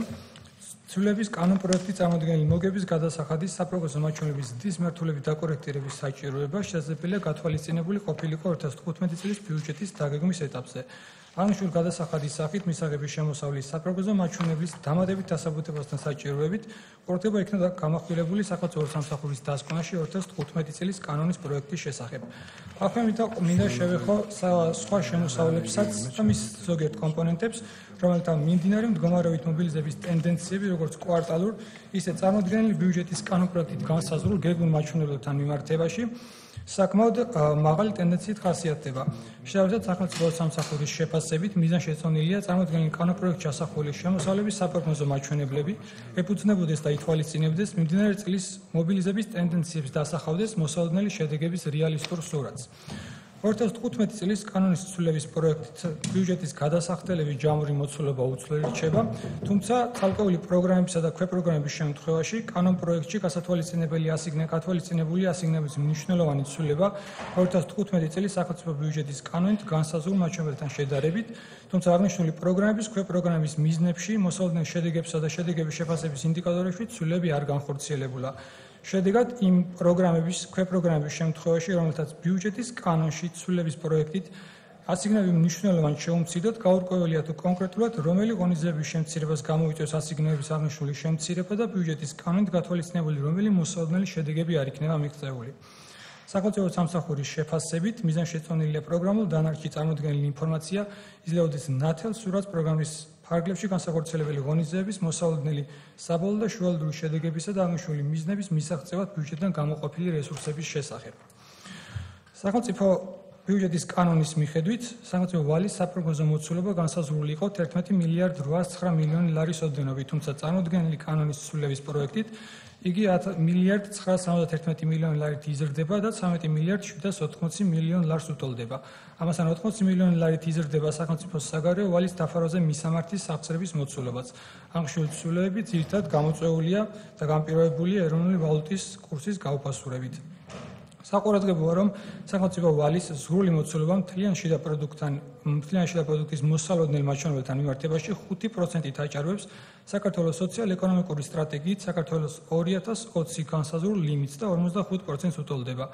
ცვლილების კანონპროექტი წარმოადგენელი მოგების გადასახადის საპროგნოზო მაჩვენებლების ზრდის მიმართულებით დაკორექტირების საჭიროება შესაძლებელია გათვალისწინებული ყოფილიყო 2015 წლის ბიუჯეტის დაგეგმვის ეტაპზე. აღნიშნული გადასახადის სახით მისაღების შემოსავლის საპროგნოზო მაჩვენებლის დამატებით დასაბუთებასთან საჭიროებით ყურადღება იქნა გამახვილებული სახელმწიფო სამსახურის დასკვნაში 2015 წლის კანონის პროექტის შესახებ. ახლა მინდა შევეხო სხვა შემოსავლებსაც და მის ზოგიერთ კომპონენტებს, რომელთა მიმდინარე მდგომარეობით მობილიზების ტენდენციები, როგორც კვარტალურ, ისე წარმოდგენილი ბიუჯეტის კანონპროექტით განსაზღვრულ გეგმურ მაჩვენებლებთან მიმართებაში საკმაოდ მაღალი ტენდენციით ხასიათდება. შესაბამისად, სახელმწიფო სამსახურის შეფასებით მიზანშეწონილია წარმოდგენილი კანონპროექტში ასახული შემოსავლების საპროგნოზო მაჩვენებლები ეფუძნებოდეს და ითვალისწინებდეს მიმდინარე წლის მობილიზების ტენდენციებს და ასახავდეს მოსალოდნელი შედეგების რეალისტურ სურათს. 2015 წლის კანონის ცვლილების პროექტით ბიუჯეტის გადასახდელების ჯამური მოცულობა უცვლელი რჩება, თუმცა ცალკეული პროგრამებისა და ქვეპროგრამების შემთხვევაში კანონპროექტში გათვალისწინებული ასიგნების მნიშვნელოვანი ცვლილება 2015 წლის სახელმწიფო ბიუჯეტის კანონით განსაზღვრულ მაჩვენებლებთან შედარებით, თუმცა აღნიშნული პროგრამების ქვეპროგრამების მიზნებში, მოსალოდნელ შედეგებსა და შედეგების შეფასების ინდიკატორებში ცვლილები არ განხორციელებულა. შედეგად იმ პროგრამების, ქვეპროგრამების შემთხვევაში, რომელთაც ბიუჯეტის კანონში ცვლილების პროექტით ასიგნები მნიშვნელოვანი შეუმცირდათ, გაურკვეველია თუ კონკრეტულად რომელი ღონისძიებების შემცირებას გამოიწვევს ასიგნების აღნიშნული შემცირება და ბიუჯეტის კანონით გათვალისწინებული რომელი მოსალოდნელი შედეგები არ იქნება მიღწეული. სახელმწიფო სამსახურის შეფასებით მიზანშეწონილია პროგრამულ დანარჩი წარმოდგენილი ინფორმაცია იძლეოდეს ნათელ სურათს პროგრამის ფარგლებში განსახორციელებელი ღონისძიების მოსალოდნელი საბოლოო და შუალედური შედეგებისა და აღნიშნული მიზნების მისაღწევად ბიუჯეტიდან გამოყოფილი რესურსების შესახებ. სახელმწიფო ბიუჯეტის კანონის მიხედვით სახელმწიფო ვალის საპროგნოზო მოცულობა განსაზღვრული იყო 11 მილიარდ 809 მილიონი ლარის ოდენობით, თუმცა წარმოდგენილი კანონის ცვლილების პროექტით იგი 10 მილიარდ 971 მილიონი ლარით იზრდება და 13 მილიარდ 780 მილიონ ლარს უტოლდება. ამასთან 80 მილიონი ლარით იზრდება სახელმწიფოს საგარეო ვალის დაფარვაზე მისამართის აღწერების მოცულობაც. აღნიშნული ცვლილებები ძირითადად გამოწვეულია და განპირობებულია ეროვნული ვალუტის კურსის გაუფასურებით. საყურადღებოა, რომ სახელმწიფო ვალის ზღვრული მოცულობა მთლიან შიდა პროდუქტის მოსალოდნელ მაჩვენებელთან მიმართებაში 5%-ით აჭარბებს საქართველოს სოციალ-ეკონომიკური სტრატეგიით საქართველოს 2020 განსაზღვრულ ლიმიტს და 45%-ს უტოლდება.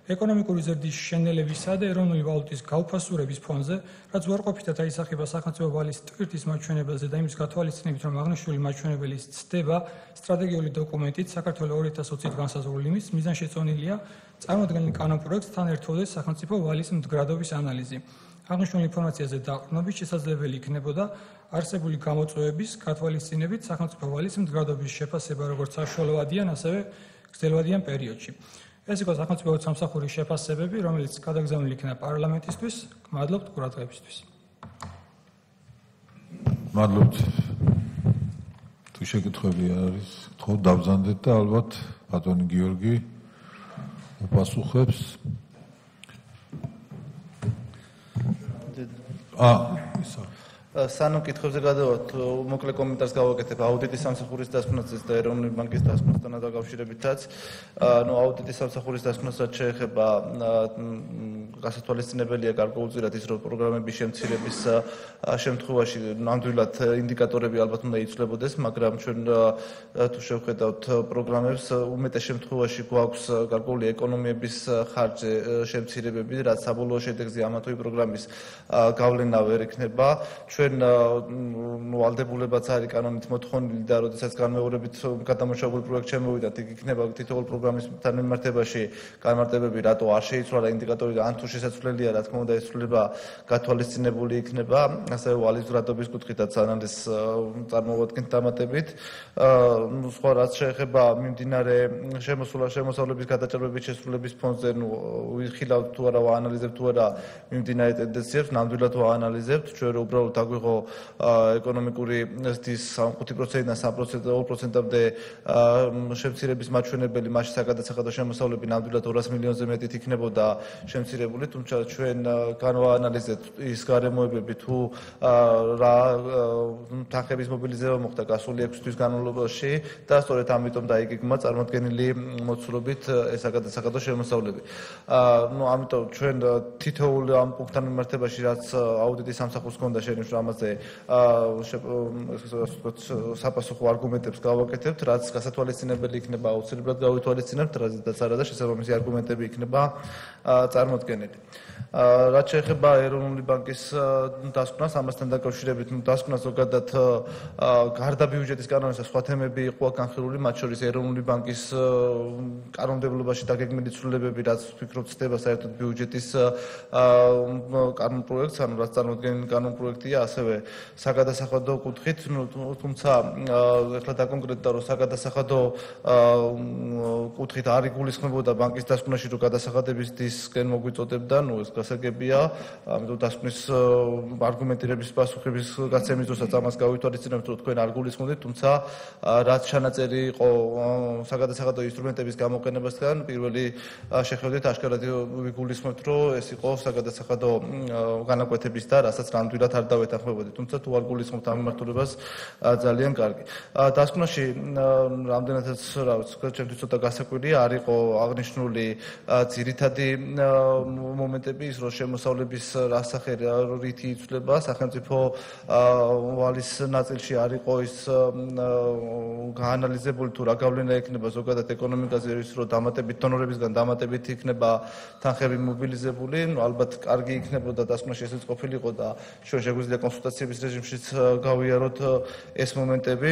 ეკონომიკური ზრდის შენელებისა და ეროვნული ვალუტის გაუფასურების ფონზე, რაც უარყოფითად აისახება სახელმწიფო ვალის ტვირთის მაჩვენებელზე და იმის გათვალისწინებით, რომ აღნიშნული მაჩვენებელი ცდება სტრატეგიული დოკუმენტით საქართველოს 2020-ით განსაზღვრულ ლიმიტს, მიზანშეწონილია წარმოდგენილი კანონპროექტთან ერთვოდეს სახელმწიფო ვალის მდგრადობის ანალიზი. აღნიშნული ინფორმაციაზე დაყრდნობით შესაძლებელი იქნებოდა არსებული გამოწვევების გათვალისწინებით სახელმწიფო ვალის მდგრადობის შეფასება როგორც საშუალოვადიან, ასევე გრძელვადიან პერიოდში. ეს იყო სახელმწიფო სამსახურის შეფასებები, რომელიც გადაგზავნილი იქნა პარლამენტისთვის. მადლობთ ყურადღებისთვის. მადლობთ. თუ შეკითხვები არის, თქო დავზანდეთ და ალბათ ბატონი გიორგი უპასუხებს. სანამ კითხვებზე გადავართ, მოკლე კომენტარს გავაკეთებ აუდიტის სამსახურის დასკვნასთან და ეროვნული ბანკის დასკვნასთან დაკავშირებითაც. აუდიტის სამსახურის დასკვნასაც შეეხება გასათვალისწინებელია გარკვეულწილად ის, რომ პროგრამების შემცირების შემთხვევაში ნამდვილად ინდიკატორები ალბათ უნდა იცვლებოდეს, მაგრამ ჩვენ თუ შევხედავთ პროგრამებს, უმეტეს შემთხვევაში გვაქვს გარკვეული ეკონომიების ხარჯზე შემცირებები, რაც საბოლოო შედეგზე ამა თუ იმ პროგრამის გავლენა ვერ იქნება. ჩვენ ვალდებულებაც არის კანონით მოთხოვნილი და როდესაც განმეორებით გადამოშებული პროექტ შემოვიდათ, იქ იქნება თითოეულ პროგრამისთან მიმართებაში განმარტებები, რატო არ შეიცვალა ინდიკატორი და ან თუ შესაძლებელია, რა თქმა უნდა, ეს ცვლილება გათვალისწინებული იქნება, ასევე ვალის მდგრადობის კუთხითაც ანალიზს წარმოვადგენთ დამატებით. სხვა რაც შეეხება მიმდინარე შემოსავლების გადაჭრების შესრულების ფონზე, ვიხილავთ თუ არა, ვაანალიზებთ თუ არა მიმდინარე ტენდენციებს, ნამდვილად ვაანალიზებთ, ჩვენ რო უბრალოდ აგვიღო ეკონომიკური ზრდის 5%-დან 3%-მდე შემცირების მაჩვენებელი, მაშინ საგადასახადო შემოსავლები ნამდვილად 200 მილიონზე მეტით იქნებოდა შემცირებული, თუმცა ჩვენ განვაანალიზეთ ის გარემოებები, თუ რა თანხების მობილიზება მოხდა გასული 6 თვის განმავლობაში და სწორედ ამიტომ დაიგეგმა წარმოდგენილი მოცულობით ეს საგადასახადო შემოსავლები. ამიტომ ჩვენ თითოეულ ამ პუნქტთან მიმართებაში, რაც აუდიტის სამსახურს ჰქონდა შენიშვნა, ამაზე საპასუხო არგუმენტებს გავაკეთებთ, რაც გასათვალისწინებელი იქნება აუცილებლად გავითვალისწინებთ, რაზეც არა და შესაბამისი არგუმენტები იქნება წარმოდგენილი. რაც შეეხება ეროვნული ბანკის დასკვნას, ამასთან დაკავშირებით დასკვნა ზოგადად გარდა ბიუჯეტის კანონისა სხვა თემები იყო განხილული, მათ შორის ეროვნული ბანკის კანონმდებლობაში დაგეგმილი ცვლილებები, რაც ვფიქრობ ცდება საერთოდ ბიუჯეტის კანონპროექტს, ანუ რაც წარმოადგენილი კანონპროექტია, ასევე საგადასახადო კუთხით, თუმცა ეხლა დაკონკრეტდა, რომ საგადასახადო კუთხით არ იგულისხმებოდა ბანკის დასკვნაში, რომ გადასახადების დისკენ მოგვიწოდებდა, ეს გასაგებია, ამიტომ დასკვნის არგუმენტირების პასუხების გაცემის დროსაც ამას გავითვალისწინებთ, რომ თქვენ არ გულისხმობთ, თუმცა რაც ჩანაწერი იყო საგადასახადო ინსტრუმენტების გამოყენებასთან, პირველი შეხედვით აშკარად ვიგულისხმებთ, რომ ეს იყო საგადასახადო განაკვეთების და რასაც ნამდვილად არ დავეთანხმებოდი, თუმცა თუ არ გულისხმობთ ამ მიმართულებას, ძალიან კარგი. დასკვნაში რამდენადაც ჩემთვის ცოტა გასაკვირია, არ იყო აღნიშნული ძირითადი მომენტები, ის რომ შემოსავლების რასახე რითი იცვლება, სახელმწიფო ვალის ნაწილში არ იყო ის გაანალიზებული თუ რა გავლენა ექნება ზოგადად ეკონომიკაზე, ის რომ დამატებით დონორებისგან დამატებით იქნება თანხები მობილიზებული, ალბათ კარგი იქნებოდა დასკვნაში ესეც ყოფილიყო და ჩვენ შეგვიძლია კონსულტაციების რეჟიმშიც გავიაროთ ეს მომენტები,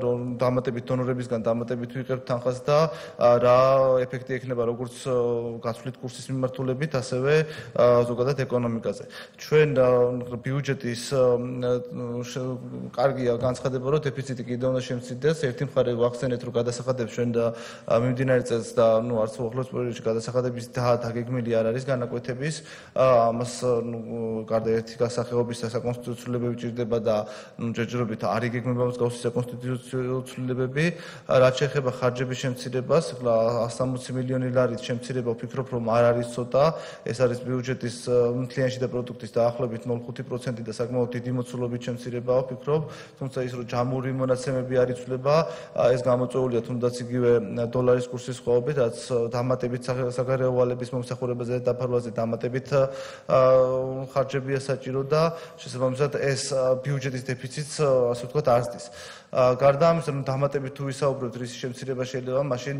რომ დამატებით დონორებისგან დამატებით ვიღებთ თანხას და რა ეფექტი ექნება როგორც გაცვლით კურსის მიმართულებით, ასევე ზოგადად ეკონომიკაზე. ჩვენ ბიუჯეტის კარგია განცხადება, რომ დეფიციტი კიდევ უნდა შემცირდეს. ერთი მხარე ვახსენეთ, რომ გადასახადებს ჩვენ მიმდინარე წელს და არც უახლოეს პერიოდში გადასახადების დაგეგმილი არ არის განაკვეთების. ამას გარდა ერთი გასახეობის საკონსტიტუციო ცვლილებები ჭირდება და ჯერჯერობით არ იგეგმება მსგავსი საკონსტიტუციო ცვლილებები. რაც შეეხება ხარჯების შემცირებას, 160 მილიონი ლარის შემცირება ვფიქრობ, რომ არ არის ცოტა. ეს არის ბიუჯეტის მთლიანი შიდა პროდუქტის დაახლოებით 0.5% და საკმაოდ დიდი მოცულობით შემცირებაა, ვფიქრობ, თუმცა ის რომ ჯამური მონაცემები არ იცვლება, ეს გამოწვეულია თუნდაც იგივე დოლარის კურსის სხვაობით, რაც დამატებით საგარეო ვალების მომსახურებაზე და დაფარვაზე დამატებით ხარჯებია საჭირო და შესაბამისად ეს ბიუჯეტის დეფიციტს, ასე ვთქვათ, არ ზრდის. გარდა ამისა, დამატებით თუ ვისაუბრებთ, რის შემცირება შეიძლება, მაშინ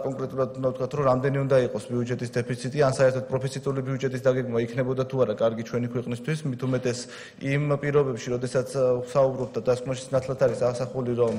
კონკრეტულად უნდა ვთქვათ, რომ რამდენი უნდა იყოს ბიუჯეტის დეფიციტი, ან საერთოდ პროფიციტული ბიუჯეტის დაგეგმვა იქნებოდა თუ არა კარგი ჩვენი ქვეყნისთვის, მით უმეტეს იმ პირობებში, როდესაც ვსაუბრობთ და დასკვნაში ნათლად არის ასახული, რომ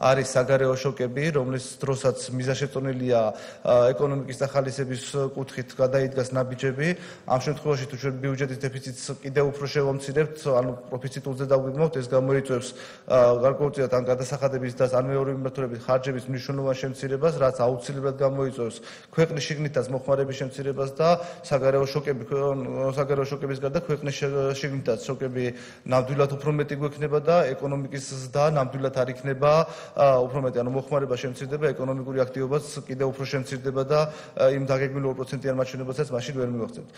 არის საგარეო შოკები, რომლის დროსაც მიზანშეწონილია ეკონომიკის დახალისების კუთხით გადაიდგას ნაბიჯები. ამ შემთხვევაში თუ ჩვენ ბიუჯეტის დეფიციტს კიდევ უფრო შევამცირებთ, ანუ პროფიციტულზე დავგვიმოვთ, ეს გამოიწვევს გარკვეულწილად ან გადასახადების და ან მეორე მიმართულებით ხარჯების მნიშვნელოვან შემცირებას, რაც აუცილებლად გამოიწვევს ქვეყნის შიგნითაც მოხმარების შემცირებას და საგარეო შოკების გარდა ქვეყნის შიგნითაც შოკები ნამდვილად უფრო მეტი გვექნება და ეკონომიკის ზრდა ნამდვილად არ იქნება უფრო მეტი, ანუ მოხმარება შემცირდება, ეკონომიკური აქტივობაც კიდევ უფრო შემცირდება და იმ დაგეგმილ 2%-იან მაჩვენებასაც მაშინ ვერ მივახცევთ.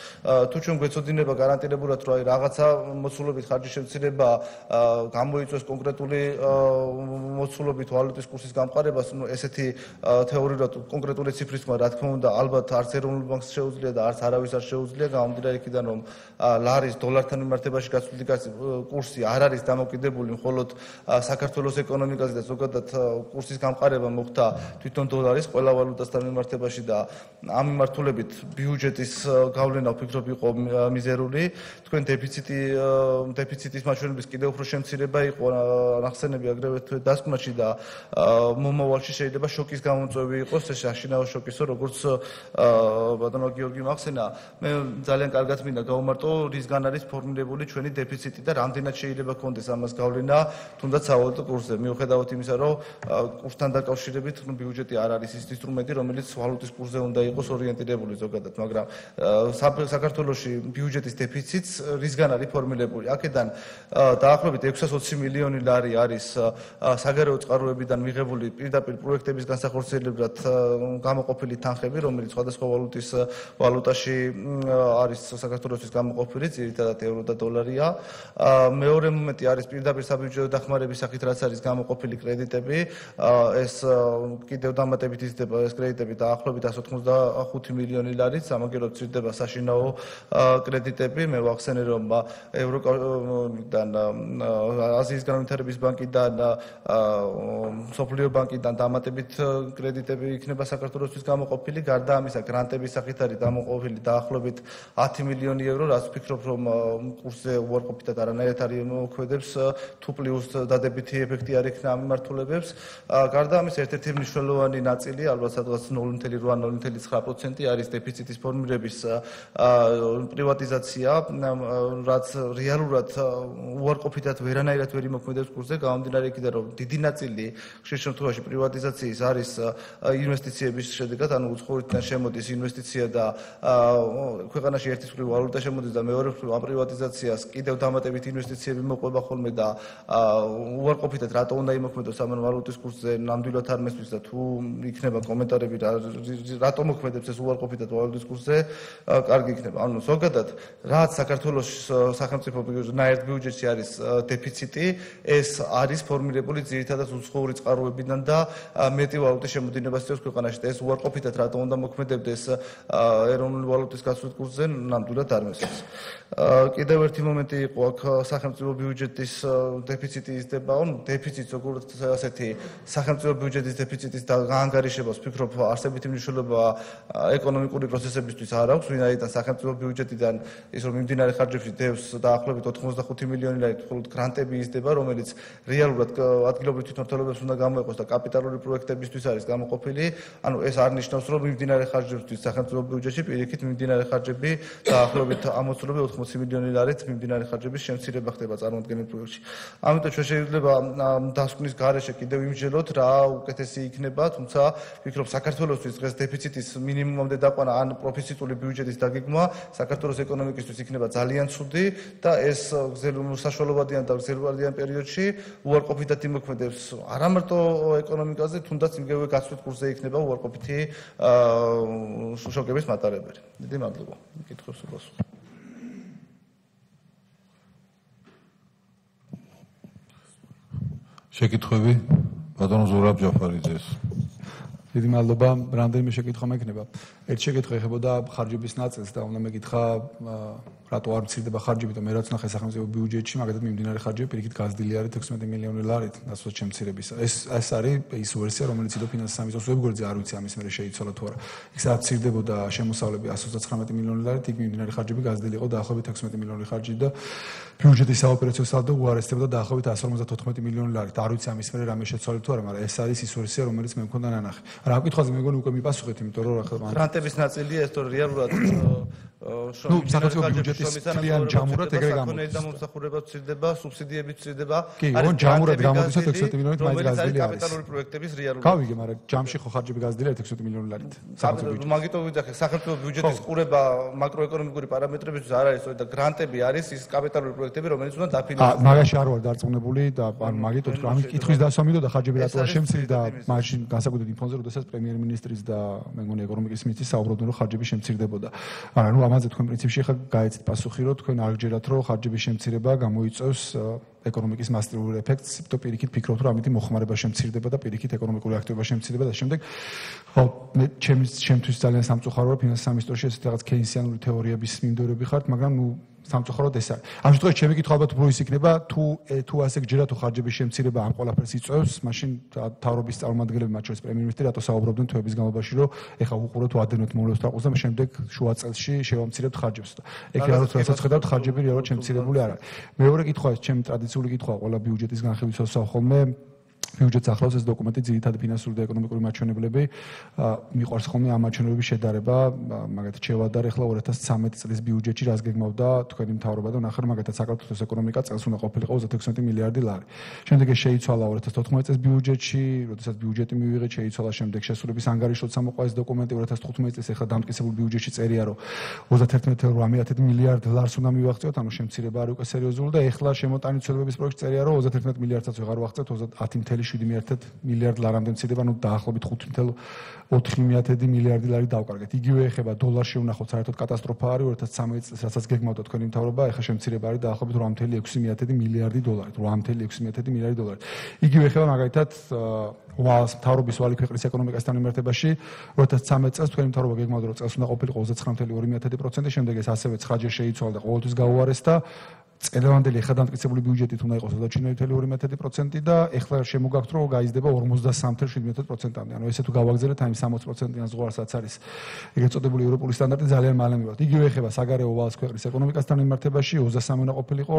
თუ ჩვენ გვეცოდინება გარანტირებულად, რომ რაღაცა მოცულობით ხარჯის შემცირება გამოიწვევს კონკრეტული მოცულობით ვალუტის კურსის გამყარებას, ესეთი თეორიულად კონკრეტული ციფრის თქმა, რა თქმა უნდა, ალბათ არც ეროვნულ ბანკს შეუძლია და არც არავის არ შეუძლია, გამომდინარე იქიდან, რომ ლარის დოლართან მიმართებაში გაცვლილი კურსი არ არის დამოკიდებული მხოლოდ საქართველოს ეკონომიკაზე და ზოგადად კურსის გამყარება მოხდა თვითონ დოლარის ყველა ვალუტასთან მიმართებაში და ამ მიმართულებით ბიუჯეტის გავლენა ვფიქრობ იყო მიზერული. თქვენ დეფიციტის მაჩვენებლის კიდევ უფრო შემცირება იყო ნახსენები აგრეთვე დასკვნაში და მომავალში შეიძლება შოკის გამომწვევი იყოს, ეს საშინაო შოკისო, როგორც ბატონო გიორგი მახსენა, მე ძალიან კარგად მინდა გავუმარტო, რისგან არის ფორმირებული ჩვენი დეფიციტი და რამდენად შეიძლება გქონდეს ამას გავლენა, თუნდაც სავალუტო კურსზე. მიუხედავად იმისა, რომ კურსთან დაკავშირებით ბიუჯეტი არ არის ის ინსტრუმენტი, რომელიც ვალუტის კურსზე უნდა იყოს ორიენტირებული ზოგადად, მაგრამ საქართველოში ბიუჯეტის დეფიციტს რისგან არის ფორმირებული? აქედან დაახლოებით 620 მილიონი ლარი არის საგარეო წყაროებიდან მიღებული პირდაპირ პროექტების განსახორციელებლად გამოყოფილი თანხები, რომელიც სხვადასხვა ვალუტაში არის საქართველოსთვის გამოყოფილი, ძირითადად ევრო და დოლარია. მეორე მომენტი არის პირდაპირ საბიუჯეტო დახმარების სახით, რაც არის გამოყოფილი კრედიტები. ეს კიდევ დამატებით იზრდება ეს კრედიტები დაახლოებით 185 მილიონი ლარით, სამაგეროდ იზრდება საშინაო კრედიტები. მე ვახსენე, რომ ინვესტიციიდან, აზიის განვითარების ბანკიდან, სოფლიო ბანკიდან დამატებით კრედიტები იქნება საქართველოსთვის გამოყოფილი, გარდა ამისა გრანტების სახით არის გამოყოფილი დაახლოებით 10 მილიონი ევრო, რაც ვფიქრობ, რომ კურსზე უარყოფითად არანაირად არ იმოქმედებს, თუ პლუს დადებითი ეფექტი არ ექნა ამ მიმართულებებს. გარდა ამისა ერთ-ერთი მნიშვნელოვანი ნაწილი, ალბათ სადღაც 0.8-0.9% არის დეფიციტის ფორმირების პრივატიზაცია, რაც რეალურად უარყოფითად ვერანაირად ვერ იმოქმედებს კურსზე, გამომდინარე იქიდან, რომ დიდი ნაწილი ხშირ შემთხვევაში პრივატიზაციის არის ინვესტიციების შედეგად, ანუ უცხოეთიდან შემოდის ინვესტიცია და ქვეყანაში ერთის მხრივ ვალუტა შემოდის და მეორე მხრივ ამ პრივატიზაციას კიდევ დამატებით ინვესტიციები მოყვება ხოლმე და უარყოფითად რატო უნდა იმოქმედოს ამ ვალუტის კურსზე ნამდვილად არ მესმის და თუ იქნება კომენტარები რატო მოქმედებს ეს უარყოფითად ვალუტის კურსზე, კარგი იქნება. ანუ ზოგადად, რაც საქართველოს სახელმწიფო ბიუჯეტში არის დეფიციტი, ეს არის ფორმირებული ძირითადად უცხოური წყაროებიდან და მეტი ვალუტის შემოდინებას იწვევს ქვეყანაში და ეს უარყოფითად რატო უნდა მოქმედებდეს ეროვნული ვალუტის გასვლით კურსზე, ნამდვილად არ მესმის. კიდევ ერთი მომენტი იყო აქ სახელმწიფო ბიუჯეტის დეფიციტი იზრდება, ანუ დეფიციტს როგორც ასეთი სახელმწიფო ბიუჯეტის დეფიციტის გაანგარიშებას ვფიქრობ არსებითი მნიშვნელობა ეკონომიკური პროცესებისთვის არ აქვს, ვინაიდან სახელმწიფო ბიუჯეტიდან ის რომ მიმდინარე ხარჯებში დევს დაახლოებით 85 მილიონი ლარი მხოლოდ გრანტები იზრდება, რომელიც რეალურად ადგილობრივ თვითმმართველობებს უნდა გამოეყოს და კაპიტალური პროექტებისთვის არის გამოყოფილი. ანუ ეს არ ნიშნავს, რომ მიმდინარე ხარჯებისთვის სახელმწიფო ბიუჯეტში პირიქით მიმდინარე ხარჯები დაახლოებით ამოცულობი 80 მილიონი ლარით მიმდინარე ხარჯების შემცირება ხდება წარმოადგენელ პროექტში. ამიტომ ჩვენ შეიძლება დასკვნის გარეშე კიდევ იმჯელოთ რა უკეთესი იქნება, თუმცა ვფიქრობ საქართველოსთვის დღეს დეფიციტის მინიმუმამდე დაყვანა ან პროფიციტული ბიუჯეტის დაგეგმა საქართველოს ეკონომიკისთვის იქნება ძალიან ცუდი და ეს საშუალებადიან და გრძელვადიან პერიოდში უარყოფითად იმოქმედებს არა მარტო ეკონომიკაზე, თუნდაც იმგვე გასვლით კურსზე იქნება უარყოფითი შოკების მატარებელი. დიდი მადლობა. კითხვებს უპასუხო. შეკითხვები? ბატონო ზურაბ ჯაფარიძეს. დიდი მადლობა. რამდენიმე შეკითხვა მექნება. ერთ შეკითხვა ეხებოდა ხარჯების ნაწილს და უნდა მეკითხა რატო არ მცირდება ხარჯები და მე რაც ნახე სახელმწიფო ბიუჯეტში, მაგალითად მიმდინარე ხარჯები პირიქით გაზრდილი არის 16 მილიონი ლარით ნაცვლად შემცირებისა. ეს არის ის ვერსია, რომელიც იდო ფინანსის სამინისტროს ვებგვერდზე არ ვიცი ამის მერე შეიცვალა თუ არა. იქ სადაც მცირდებოდა შემოსავლები 129 მილიონი ლარით, იქ მიმდინარე ხარჯები გაზრდილი იყო დაახლოებით 16 მილიონი ხარჯი და ბიუჯეტის საოპერაციო სალდო უარესდებოდა დაახლოებით 154 მილიონი ლარით. არ ვიცი ამის მერე რამე შეცვალა თუ არა, მაგრამ ეს არის ის ვერსია, რომელიც მე მქონდა ნანახი. რა მკითხვაზე მე მგონი უკვე მიპასუხეთ, იმიტომ რომ ახლა გრანტების ნაწილია ეს თორე რეალურად საქართველოს ბიუჯეტის ძალიან ჯამურად ეგრე გამოდის. და მომსახურება ვცირდება, სუბსიდიები ვცირდება. კი, ოღონდ ჯამურად გამოდის 16 მილიონით მაინც გაზრდილი არის. კაპიტალური პროექტების რეალურად. გავიგე, მაგრამ ჯამში ხო ხარჯები გაზრდილი არის 16 მილიონი ლარით. მაგიტომ ვიძახე, სახელმწიფო ბიუჯეტის ყურება მაკროეკონომიკური პარამეტრებისთვის არ არის სწორედ და გრანტები არის ის კაპიტალური პროექტები, რომელიც უნდა დაფინანსდეს. მაგაში არ ვარ დარწმუნებული და ანუ მაგით ვთქვი, ამის კითხვის დასვა მინდოდა ხარჯები რატო არ შემცირდა მაშინ განსაკუთრებით იმ ფონზე, როდესაც პრემიერ-მინისტრის და მე მგონი ეკონომიკის მინისტრი საუბრობდნენ, რომ ხარჯები შემცირდებოდა. მაგრამ ნუ ამაზე თქვენ პრინციპში ხა გაიცით პასუხი, რომ თქვენ არ გჯერათ, რომ ხარჯების შემცირება გამოიწვევს ეკონომიკის მასტიურულ ეფექტს, იმიტომ პირიქით ფიქრობთ, რომ ამით მოხმარება შემცირდება და პირიქით ეკონომიკური აქტივობა შემცირდება და შემდეგ ხო მე ჩემთვის ძალიან სამწუხაროა ფინანსის სამინისტროში ესეთ რაღაც კეინსიანური თეორიების მიმდევრები ხართ, მაგრამ ნუ სამწუხაროდ ეს არის. ამ შემთხვევაში ჩემი კითხვა ალბათ უფრო ის იქნება, თუ ასე გჯერათ, თუ ხარჯების შემცირება ამ ყველაფერს იწვევს, მაშინ თავრობის წარმომადგენლები, მათ შორის პრემიერ-მინისტრი რატო საუბრობდნენ თვეების განმავლობაში, რომ ეხა უყუროთ ვადენოთ მოვლენს ტრაკულს და შემდეგ შუა წელში შევამცირებთ ხარჯებს და ეგ რასაც ხედავთ ხარჯები რეალურად შემცირებული არ არის. მეორე კითხვა ეს ჩემი ტრადიციული კითხვაა ყველა ბიუჯეტის განხილვის შესახებ ხოლმე ბიუჯეტს ახლავს ეს დოკუმენტი ძირითადად ფინანსური და ეკონომიკური მაჩვენებლები მიყვარს ხოლმე ამ მაჩვენებლების შედარება მაგათ შევადარ ახლა 2013 წლის ბიუჯეტში რას გეგმავდა თქვენი მთავრობა და ნახე რომ მაგათაც საქართველოს ეკონომიკა წელს უნდა ყოფილიყო 36 მილიარდი ლარი. შემდეგ ეს შეიცვალა 2014 წლის ბიუჯეტში, როდესაც ბიუჯეტი მივიღეთ, შეიცვალა შემდეგ შესრულების ანგარიშოთ სამოყვა ეს დოკუმენტი 2015 წელს ახლა დამტკიცებულ ბიუჯეტში წერია რომ 31.8 მილიარდ ლარს უნდა მივაღწევთ, ანუ შემცირება არის უკვე სერიოზული და ახლა შემოტანილი ცვლილებების პროექტი წერია რომ 31 მილიარდსაც ვეღარ ვაღწევთ 10.7 მილიარდ ლარამდე მცირდება, ანუ დაახლოებით 5.4 მილიარდი ლარი დავკარგეთ. იგივე ეხება დოლარში ვნახოთ, საერთოდ კატასტროფა არის 2013 წელს, რასაც გეგმავდა თქვენი მთავრობა, ახლა შემცირება არის დაახლოებით 8.6 მილიარდი დოლარი, 8.6 მილიარდი დოლარი. იგივე ეხება მაგალითად მთავრობის ვალი ქვეყნის ეკონომიკასთან მიმართებაში 2013 წელს თქვენი მთავრობა გეგმავდა, რომ წელს უნდა ყოფილიყო 29.2%, შემდეგ ეს ასევე 9-ჯერ შეიცვალა და ყოველთვის გაუარეს და წელევანდელი ახლა დამტკიცებული ბიუჯეტით უნდა იყოს 39.2% და ახლა შემოგაქვთ რომ გაიზრდება 53.7%-მდე. ანუ ესე თუ გავაგზავნეთ აი 60%-იან ზღვარსაც არის ეგრეთ წოდებული ევროპული სტანდარტი ძალიან მალე მივიღოთ. იგივე ეხება საგარეო ვალს ქვეყნის ეკონომიკასთან მიმართებაში 23 უნდა ყოფილიყო,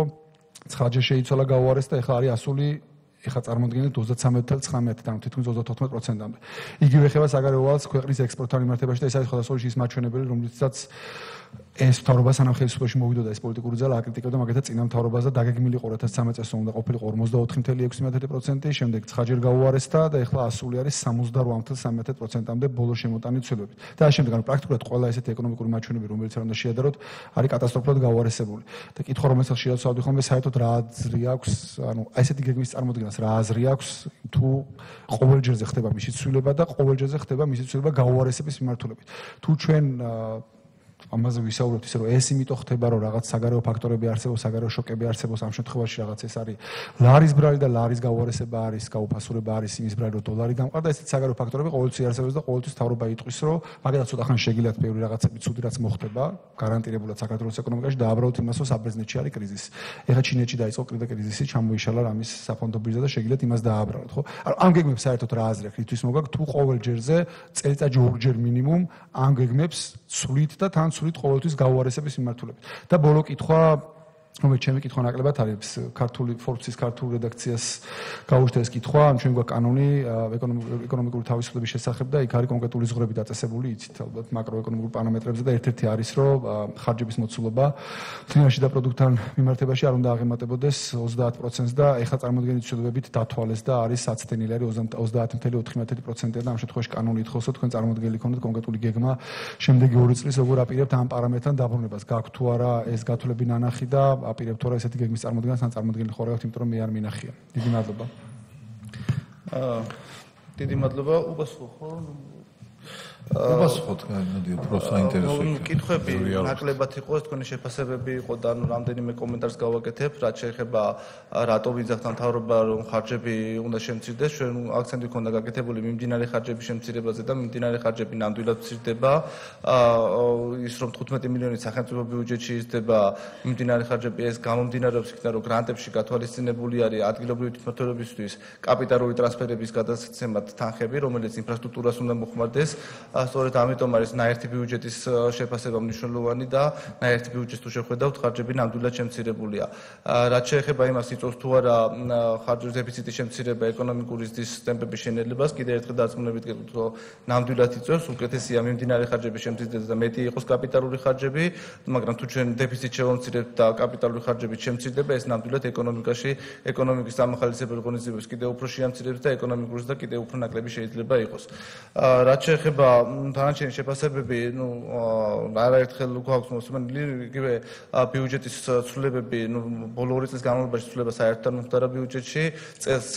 9-ჯერ შეიცვალა გაუარეს და ახლა არის ასული ეხლა წარმოადგენთ 33.9%-თან, თითქმის 34%-მდე. იგივე ეხება საგარეო ვალს ქვეყნის ექსპორტთან მიმართებაში და ეს არის სხვადასხვა ის მაჩვენებელი, რომლითაც ეს მთავრობა სანამ ხელისუფლებაში მოვიდოდა ეს პოლიტიკური ძალა აკრიტიკებდა მაგათა წინა მთავრობას და დაგეგმილიყო 2013 წელს უნდა ყოფილიყო 44.6%, შემდეგ 9-ჯერ გაუარესდა და ეხლა ასული არის 68.3%-მდე ბოლო შემოტანილი ცვლილებებით. და შემდეგ ანუ პრაქტიკულად ყველა ესეთი ეკონომიკური მაჩვენებელი, რომელიც არ უნდა შეადაროთ, არის კატასტროფულად გაუარესებული. და კითხვა რომელსაც ხშირად ვსვავდი ხოლმე, საერთოდ რა აზრი აქვს, ანუ ესეთი გეგმის წარმოდგენას რა აზრი აქვს, თუ ყოველ ჯერზე ხდება მისი ცვლილება და ყოველ ჯერზე ხდება მისი ცვლილება გაუარესების მიმართულებით. თუ ჩვენ ამაზე ვისაუბრებთ ისე რომ ეს იმიტომ ხდება რომ რაღაც საგარეო ფაქტორები არსებობს, საგარეო შოკები არსებობს, ამ შემთხვევაში რაღაც ეს არის ლარის ბრალი და ლარის გაუარესება არის, გაუფასურება არის იმის ბრალი რომ დოლარი გამყარდა, ესეთი საგარეო ფაქტორები ყოველთვის არსებობს და ყოველთვის თავრობა იტყვის რომ მაგალითად ცოტა ხანი შეგილათ ბევრი რაღაცები ცუდი რაც მოხდება გარანტირებულად საქართველოს ეკონომიკაში და აბრალოთ იმას რომ საბერძნეთში არის კრიზისი. ეხლა ჩინეთში დაიწყო კრიზისი, ჩამოიშალა რამის საფონდო ბირჟა და შეგილათ იმას დააბრალოთ, ხო? ანუ ამ გეგმებს საერთოდ რა აზრი აქვს? ისთვის მოგაქვს თუ ყოველ ჯერზე წელიწადში ორჯერ მინიმუმ ამ გეგმებს სვლით და თან სვლით ყოველთვის გაუარესების მიმართულებით. და ბოლო კითხვა, რომელიც ჩემი კითხვა ნაკლებად არის ქართული Forbes-ის ქართულ რედაქციას გაუშვდა ეს კითხვა, ან ჩვენ გვაქვს კანონი ეკონომიკური თავისუფლების შესახებ და იქ არის კონკრეტული ზღვრები დაწესებული, იცით ალბათ მაკროეკონომიკურ პარამეტრებზე და ერთ-ერთი არის რომ ხარჯების მოცულობა წინაშე და პროდუქტთან მიმართებაში არ უნდა აღემატებოდეს 30%-ს და ეხლა წარმოდგენილი ცვლილებებით დათვალეს და არის საცდენილი არის 30.4% და ამ შემთხვევაში კანონი ითხოვს რომ თქვენ წარმოდგენილი ქონდეთ კონკრეტული გეგმა შემდეგი 2 წლის როგორ აპირებთ ამ პარამეტრთან დაბრუნებას, გაქვთ თუ არა ეს გათვლები ნანახი და აპირებთ თუ არა ესეთი გეგმის წარმოდგენას ან წარმოდგენილი ხო რა გაქვთ, იმიტომ რომ მე არ მინახია. დიდი მადლობა. დიდი მადლობა. უპასუხო ხო? უპასუხოთ, მოდი, უფრო საინტერესო იქნება. კითხვები ნაკლებად იყო, თქვენი შეფასებები იყო და ანუ რამდენიმე კომენტარს გავაკეთებ, რაც შეეხება რატო ვიძახთ მთავრობა რომ ხარჯები უნდა შემცირდეს, ჩვენ აქცენტი ქონდა გაკეთებული მიმდინარე ხარჯების შემცირებაზე და მიმდინარე ხარჯები ნამდვილად მცირდება. ის რომ 15 მილიონი სახელმწიფო ბიუჯეტში იზრდება, მიმდინარე ხარჯები ეს გამომდინარეობს იქიდან რომ გრანტებში გათვალისწინებული არის ადგილობრივი თვითმმართველობისთვის კაპიტალური ტრანსფერების გადაცემად თანხები, რომელიც ინფრასტრუქტურას უნდა მოხმარდეს. სწორედ ამიტომ არის ნაერთი ბიუჯეტის შეფასება მნიშვნელოვანი და ნაერთი ბიუჯეტს თუ შევხედავთ, ხარჯები ნამდვილად შემცირებულია. რაც შეეხება იმას, იწვევს თუ არა ხარჯების დეფიციტის შემცირება ეკონომიკური ზრდის ტემპების შენელებას, კიდევ ერთხელ დარწმუნებით გეტყვით, რომ ნამდვილად იწვევს, უკეთესია მიმდინარე ხარჯების შემცირება და მეტი იყოს კაპიტალური ხარჯები, მაგრამ თუ ჩვენ დეფიციტს შევამცირებთ და კაპიტალური ხარჯებით შემცირდება, ეს ნამდვილად ეკონომიკაში, ეკონომიკის დამახალისებელ ღონისძიებებს კიდევ უფრო შეამცირებს და ეკონომიკური ზრდა კიდევ უფრო ნაკლები შეიძლება იყოს. რაც შეეხება დანარჩენი შეფასებები, არაერთხელ გვაქვს მოსმენილი იგივე ბიუჯეტის ცვლილებები, ბოლო 2 წლის განმავლობაში ცვლილება საერთოდ მომხდარა ბიუჯეტში, წელს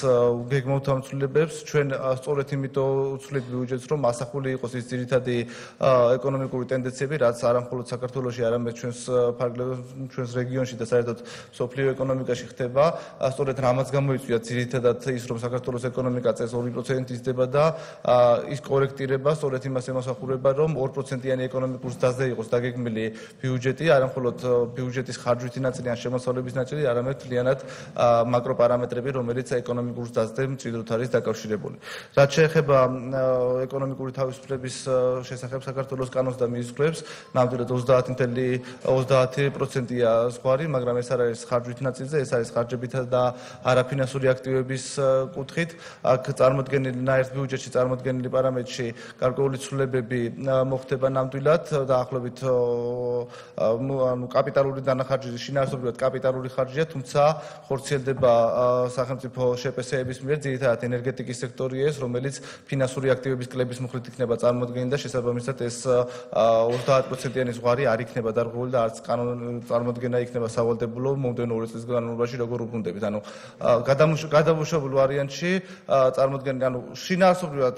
გეგმავთ ამ ცვლილებებს, ჩვენ სწორედ იმიტომ ვცვლით ბიუჯეტს, რომ ასახული იყოს ის ძირითადი ეკონომიკური ტენდენციები, რაც არა მხოლოდ საქართველოში, არამედ ჩვენს რეგიონში და საერთოდ მსოფლიო ეკონომიკაში ხდება, სწორედ რამაც გამოიწვია ძირითადად ის, რომ საქართველოს ეკონომიკა წელს 2% იზრდება და ის კორექტირება სწორედ იმას ემსახურება, რომ 2%-იანი ეკონომიკურ ზრდაზე იყოს დაგეგმილი ბიუჯეტი, არა მხოლოდ ბიუჯეტის ხარჯვითი ნაწილი ან შემოსავლების ნაწილი, არამედ მთლიანად მაკროპარამეტრები, რომელიც ეკონომიკურ ზრდაზე მჭიდროდ არის დაკავშირებული. რაც შეეხება ეკონომიკური თავისუფლების შესახებ საქართველოს კანონს და მის ზღვრებს, ნამდვილად 30%-ია ზღვარი, მაგრამ ეს არ არის ხარჯვით ნაწილზე, ეს არის ხარჯებითა და არაფინანსური აქტივების კუთხით. აქ წარმოდგენილი ნაერთ ბიუჯეტში წარმოდგენილი პარამეტრში გარკვეული ცვლილებები მოხდება ნამდვილად დაახლოებით ანუ კაპიტალური დანახარჯი შინაარსობრივად კაპიტალური ხარჯია, თუმცა ხორციელდება სახელმწიფო შეპსეების მიერ ძირითადად ენერგეტიკის სექტორია ეს, რომელიც ფინანსური აქტივების კლების მხრივ იქნება წარმოდგენილი და შესაბამისად ეს 30%-იანი ზღვარი არ იქნება დარღვეული და არც წარმოდგენა იქნება სავალდებულო მომდევნო 2 წლის განმავლობაში როგორ უბრუნდებით. ანუ გადამუშავებულ ვარიანტში წარმოდგენილი ანუ შინაარსობრივად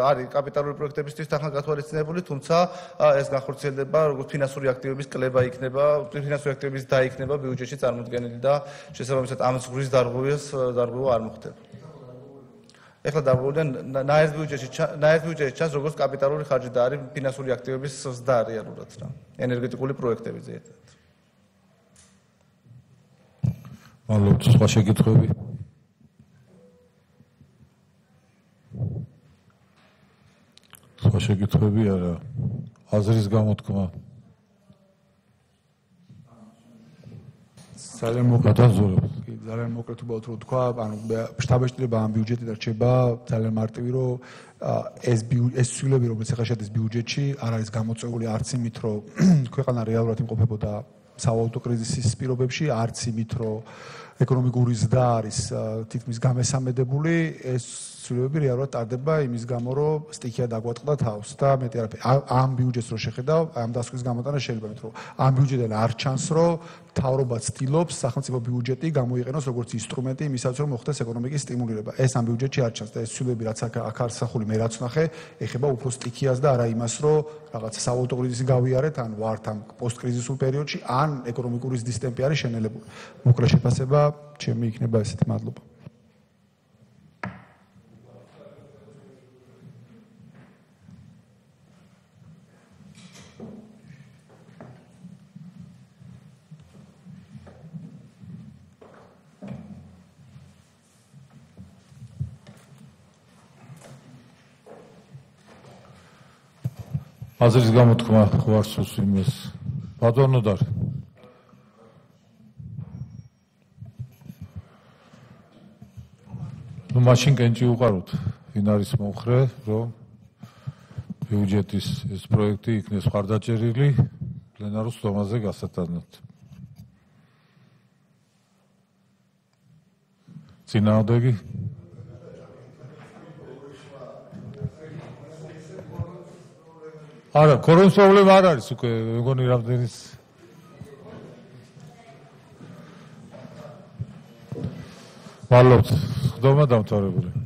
არის კაპიტალური პროექტებისთვის თანხა გათვალისწინებული, თუმცა ეს განხორციელდება როგორც ფინანსური აქტივების კლება იქნება, ფინანსური აქტივების დაიქნება ბიუჯეტში წარმოდგენილი და შესაბამისად ამ ზღვრის დარღვევა არ მოხდება. ეხლა დარღვეულია ნაერთ ბიუჯეტში ჩანს როგორც კაპიტალური ხარჯი და არის ფინანსური აქტივების ზრდა რეალურად რა. ენერგეტიკული პროექტები ძირითადად. მადლობთ, სხვა შეკითხვები? სხვა შეკითხვები არა. აზრის გამოთქმა. ძალიან მოკლედ უბრალოდ რო თქვა, ანუ შტაბ-ეჭდილება ამ ბიუჯეტიდან რჩება ძალიან მარტივი, რომ ეს ცვლილები, რომელიც ახლა შედის ბიუჯეტში, არ არის გამოწვეული არც იმით, რომ ქვეყანა რეალურად იმყოფებოდა სავალუტო კრიზისის პირობებში, არც იმით, რომ ეკონომიკური ზრდა არის თითქმის გამესამედებული, ეს ცვლილებები რეალურად ტარდება იმის გამო, რომ სტიქია დაგვატყდა თავს და მეტი არაფერი. ამ ბიუჯეტს რო შეხედავ, ამ დასკვნის გამოტანა შეიძლება მეთქო, ამ ბიუჯეტიდან არ ჩანს, რომ მთავრობა ცდილობს სახელმწიფო ბიუჯეტი გამოიყენოს როგორც ინსტრუმენტი იმისათვის, რომ მოხდეს ეკონომიკის სტიმულირება. ეს ამ ბიუჯეტში არ ჩანს და ეს ცვლილებები, რაც აქ არსახული მე რაც ვნახე, ეხება უფრო სტიქიას და არა იმას, რომ რაღაცა სავალუტო კრიზისი გავიარეთ, ან ვართ ამ პოსტკრიზისულ პერიოდში, ან ეკონომიკური ზრდის ტემპი არის შენელებული. მოკლე შეფასება ჩემი იქნება ესეთი. მადლობა. აზრის გამოთქმა ხო არ სურს იმას. ბატონო დარ. ნუ მაშინ კენჭი უყაროთ, ვინ არის მომხრე, რომ ბიუჯეტის ეს პროექტი იქნეს მხარდაჭერილი პლენარულ სხდომაზე გასატანად. წინააღმდეგი? არა, კორონის პრობლემა არ არის უკვე, მეგონი რამდენის. მადლობთ, სხდომა დამთავრებული.